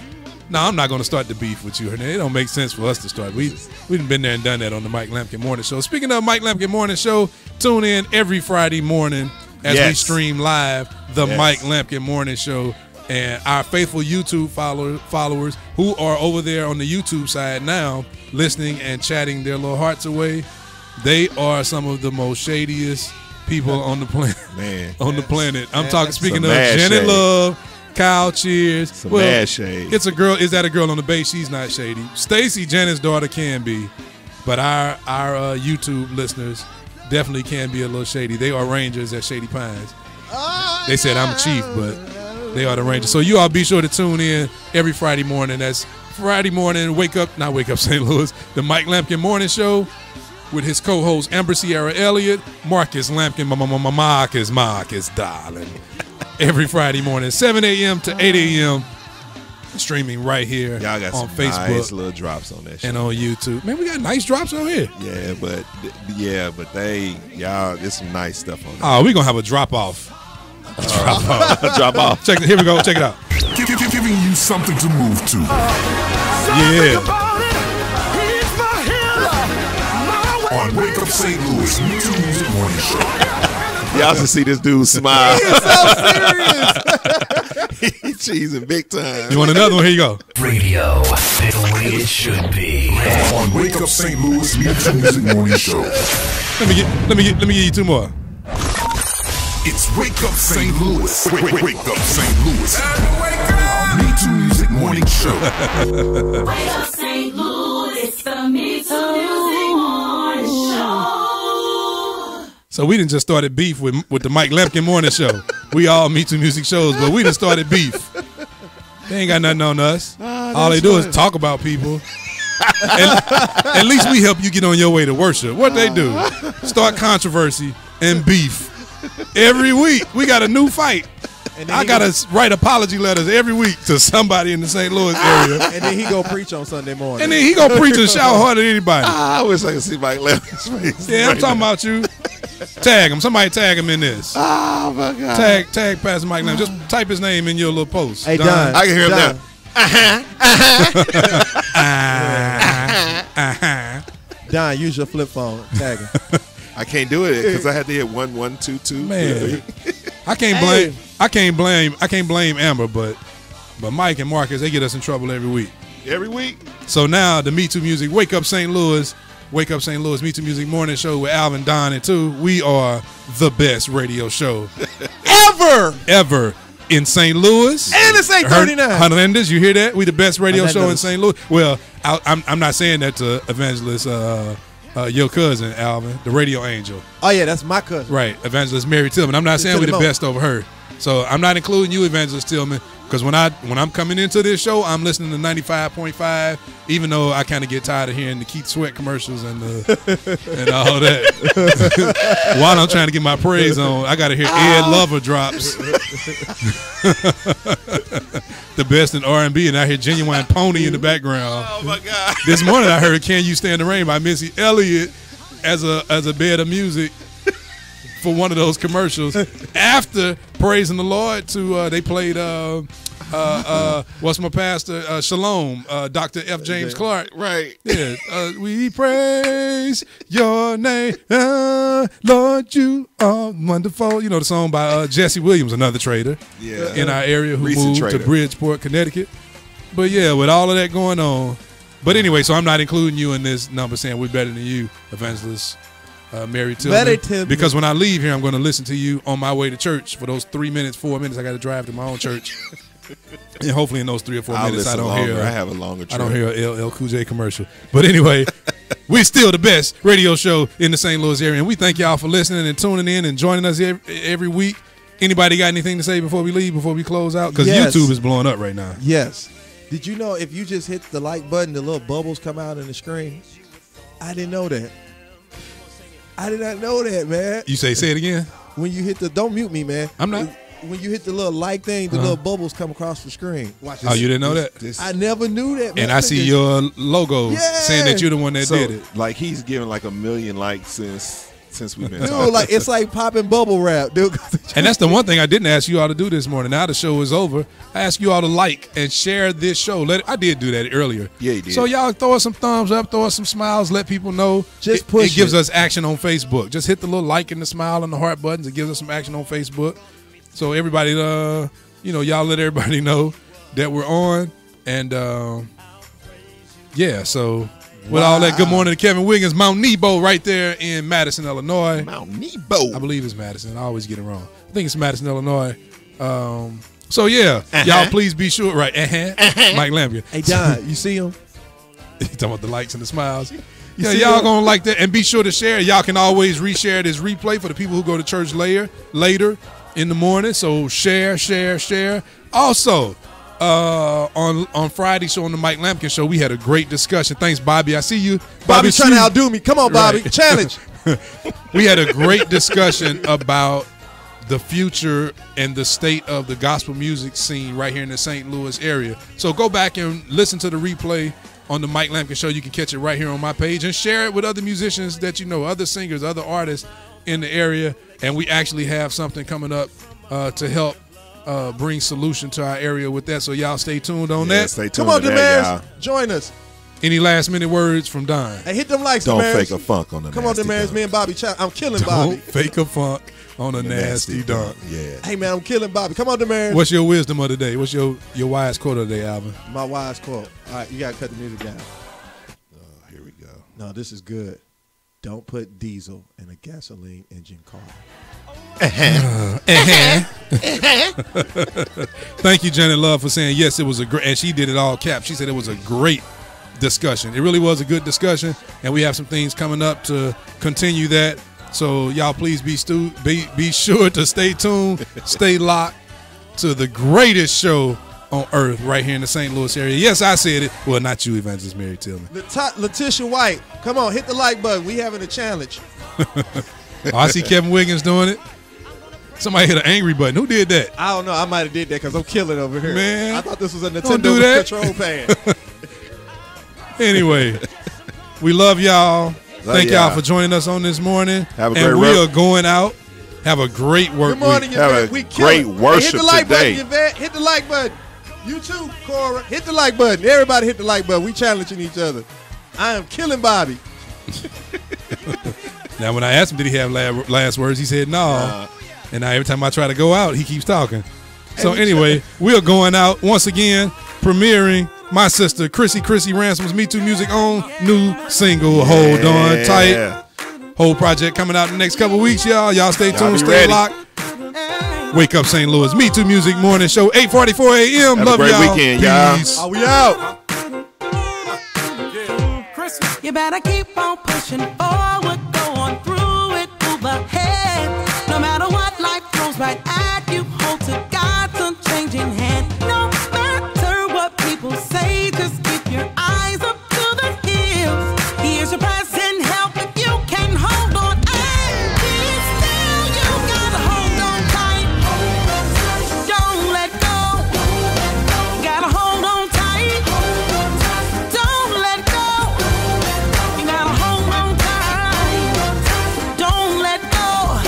No, I'm not going to start the beef with you. It don't make sense for us to start. We've been there and done that on the Mike Lampkin Morning Show. Speaking of Mike Lampkin Morning Show, tune in every Friday morning as we stream live the Mike Lampkin Morning Show. And our faithful YouTube followers who are over there on the YouTube side now listening and chatting their little hearts away, they are some of the most shadiest people on the planet. The planet. I'm talking. Speaking of Janet Love, Kyle Cheers. Mad shade. It's a girl. Is that a girl on the base? She's not shady. Stacy, Janet's daughter, can be, but our YouTube listeners definitely can be a little shady. They are Rangers at Shady Pines. They said I'm chief, but they are the Rangers. So you all be sure to tune in every Friday morning. That's Friday morning. Wake Up St. Louis. The Mike Lampkin Morning Show with his co-host Amber Sierra Elliott, Marcus Lampkin, Marcus, darling. Every Friday morning, 7 a.m. to 8 a.m. Streaming right here y'all got on some Facebook. Nice little drops on that shit. And on YouTube. Man, we got nice drops on here. Yeah, but there's some nice stuff on there. Oh, we're going to have a drop-off. Drop off. Here we go. Check it out. Giving you something to move to. Yeah. On Wake Up St. Louis, MeTooMusic Morning Show. Y'all should see this dude smile. He is so serious. He's cheesing big time. You want another one? Here you go. Radio, the way it should be. On Wake Up St. Louis, MeTooMusic Morning Show. Let me give you two more. It's Wake Up St. Louis. Wake Up St. Louis. MeTooMusic Morning Show. Wake up St. Louis, it's the MeTooMusic Morning Show. So we done just started beef with the Mike Lampkin Morning Show. We all MeTooMusic shows, but we done started beef. They ain't got nothing on us. All they do is talk about people. At least we help you get on your way to worship. What they do? Start controversy and beef. Every week, we got a new fight. I got to write apology letters every week to somebody in the St. Louis area. And then he go preach on Sunday morning. And then he go preach and shout harder than anybody. I wish I could see Mike Lampkin's face. Yeah, I'm talking about you. Tag him. Somebody tag him in this. Oh, my God. Tag Pastor Mike Lampkin. Just type his name in your little post. Hey, Don. I can hear him now. Don, use your flip phone. Tag him. I can't do it because I had to hit 1 1 2 2. Man, I can't blame Amber, but Mike and Marcus, they get us in trouble every week. Every week. So now the MeTooMusic Wake Up St. Louis MeTooMusic Morning Show with Alvin, Don, and Two. We are the best radio show ever in St. Louis. And it's 8:39. Hernandez, you hear that? We the best radio show in St. Louis. Well, I'm not saying that to Evangelist. Your cousin, Alvin, the radio angel. Oh, yeah, that's my cousin. Right, Evangelist Mary Tillman. I'm not saying we're the best over her. So I'm not including you, Evangelist Tillman, because when I'm coming into this show, I'm listening to 95.5, even though I kind of get tired of hearing the Keith Sweat commercials and all that. While I'm trying to get my praise on, I got to hear Ed Lover drops. The best in R&B, and I hear Genuine Pony in the background. Oh, my God. This morning I heard Can You Stand the Rain by Missy Elliott as a bed of music for one of those commercials. After praising the Lord, they played what's my pastor, Shalom, Dr. F. James Clark. Right. Yeah. We praise your name, Lord, you are wonderful. You know the song by Jesse Williams, another trader in our area who Recent moved trader. to Bridgeport, Connecticut. But yeah, with all of that going on. But anyway, so I'm not including you in this number saying we're better than you, Evangelist Mary Tillman. Because when I leave here, I'm going to listen to you on my way to church for those 3 minutes, 4 minutes. I got to drive to my own church. And hopefully in those 3 or 4 minutes, I don't hear. I have a longer trip. I don't hear a LL Cool J commercial. But anyway, we're still the best radio show in the St. Louis area, and we thank y'all for listening and tuning in and joining us every week. Anybody got anything to say before we leave? Before we close out? Because YouTube is blowing up right now. Yes. Did you know if you just hit the like button, the little bubbles come out in the screen? I didn't know that. I did not know that, man. You say it again? When you hit don't mute me, man. I'm not. When you hit the little like thing, the little bubbles come across the screen. Watch this. Oh, you didn't know that? I never knew that, man. And I see your logo saying that you're the one that did it. Like he's given like 1 million likes since since we've been Dude, talking. like it's like popping bubble wrap, dude. And that's the one thing I didn't ask you all to do this morning. Now the show is over. I asked you all to like and share this show. I did do that earlier. Yeah, you did. So y'all throw us some thumbs up, throw us some smiles, let people know. Just push it gives us action on Facebook. Just hit the little like and the smile and the heart buttons. It gives us some action on Facebook. So everybody, y'all let everybody know that we're on. And yeah, so with all that, good morning to Kevin Wiggins, Mount Nebo right there in Madison, Illinois. Mount Nebo. I believe it's Madison. I always get it wrong. I think it's Madison, Illinois. So yeah, y'all please be sure. Right, Mike Lampion. Hey Don, you see him? You talking about the likes and the smiles? Yeah, y'all gonna like that, and be sure to share. Y'all can always reshare this replay for the people who go to church later in the morning. So share. Also, on Friday show on the Mike Lampkin show, we had a great discussion. Thanks, Bobby. I see you. Bobby's trying to outdo me. Come on, Bobby. Right. Challenge. We had a great discussion about the future and the state of the gospel music scene right here in the St. Louis area. So go back and listen to the replay on the Mike Lampkin show. You can catch it right here on my page and share it with other musicians that you know, other singers, other artists in the area. And we actually have something coming up to help bring solution to our area with that. So y'all stay tuned on that. Stay tuned. Come on, Damaris. Join us. Any last minute words from Don? Hey, hit them likes, Don't Damaris. fake a funk on the Come on, Damaris. Me and Bobby. I'm killing Bobby. Don't fake a funk on a nasty dunk. Yeah. Hey, man, I'm killing Bobby. Come on, Damaris. What's your wisdom of the day? What's your wise quote of the day, Alvin? My wise quote. All right, you got to cut the music down. Here we go. No, this is good. Don't put diesel in a gasoline engine car. Thank you, Janet Love, for saying yes. It was a great, and she did it all caps. She said it was a great discussion. It really was a good discussion, and we have some things coming up to continue that. So y'all, please be sure to stay tuned, stay locked to the greatest show on earth right here in the St. Louis area. Yes, I said it. Well, not you, Evangelist Mary Tillman. Letitia White, come on, hit the like button. We having a challenge. I see Kevin Wiggins doing it. Somebody hit an angry button. Who did that? I don't know. I might have did that because I'm killing over here. Man, I thought this was a don't do Nintendo that. control pad. Anyway, we love y'all. Thank y'all for joining us on this morning. Have a and great we are going out. Have a great work Good morning, week. Have a great worship hit the like today. button, Yvette. Hit the like button. You too, Cora. Hit the like button. Everybody hit the like button. We challenging each other. I am killing Bobby. Now, when I asked him, did he have last words, he said no. And now every time I try to go out, he keeps talking. So anyway, we are going out once again, premiering my sister Chrissy Ransom's MeTooMusic own new single, Hold On Tight. Whole project coming out in the next couple weeks, y'all. Y'all stay tuned, stay locked. Wake Up St. Louis, MeTooMusic morning show, 8:44 a.m. Have Love a great y'all. weekend, y'all. Peace. Are we out? You better keep on pushing forward, go on through it, move ahead. No matter what life throws right at you, hold to God's unchanging hand. No matter what people say, just keep your eyes up to the hills. Here's your present help if you can hold on and be still. You gotta hold on tight. Don't let go. Gotta hold on tight. Don't let go. You gotta hold on tight. Don't let go.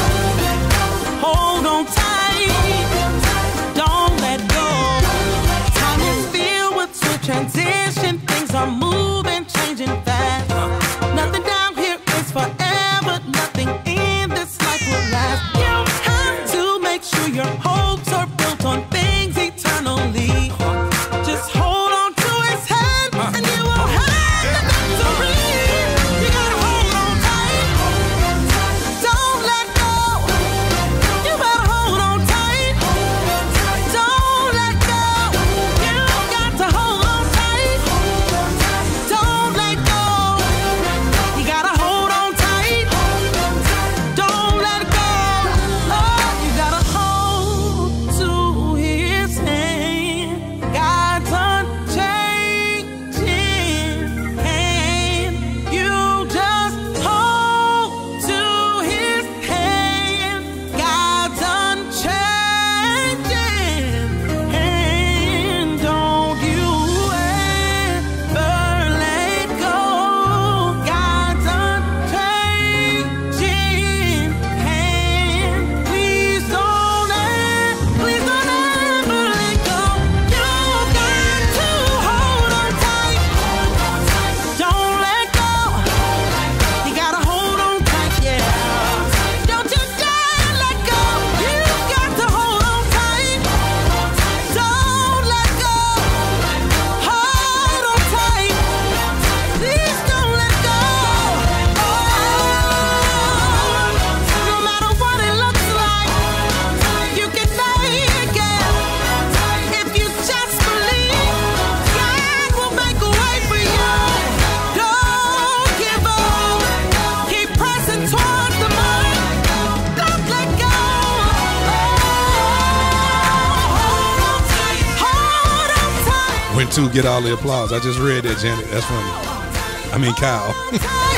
when two get all the applause. I just read that, Janet. That's funny. I mean, Kyle.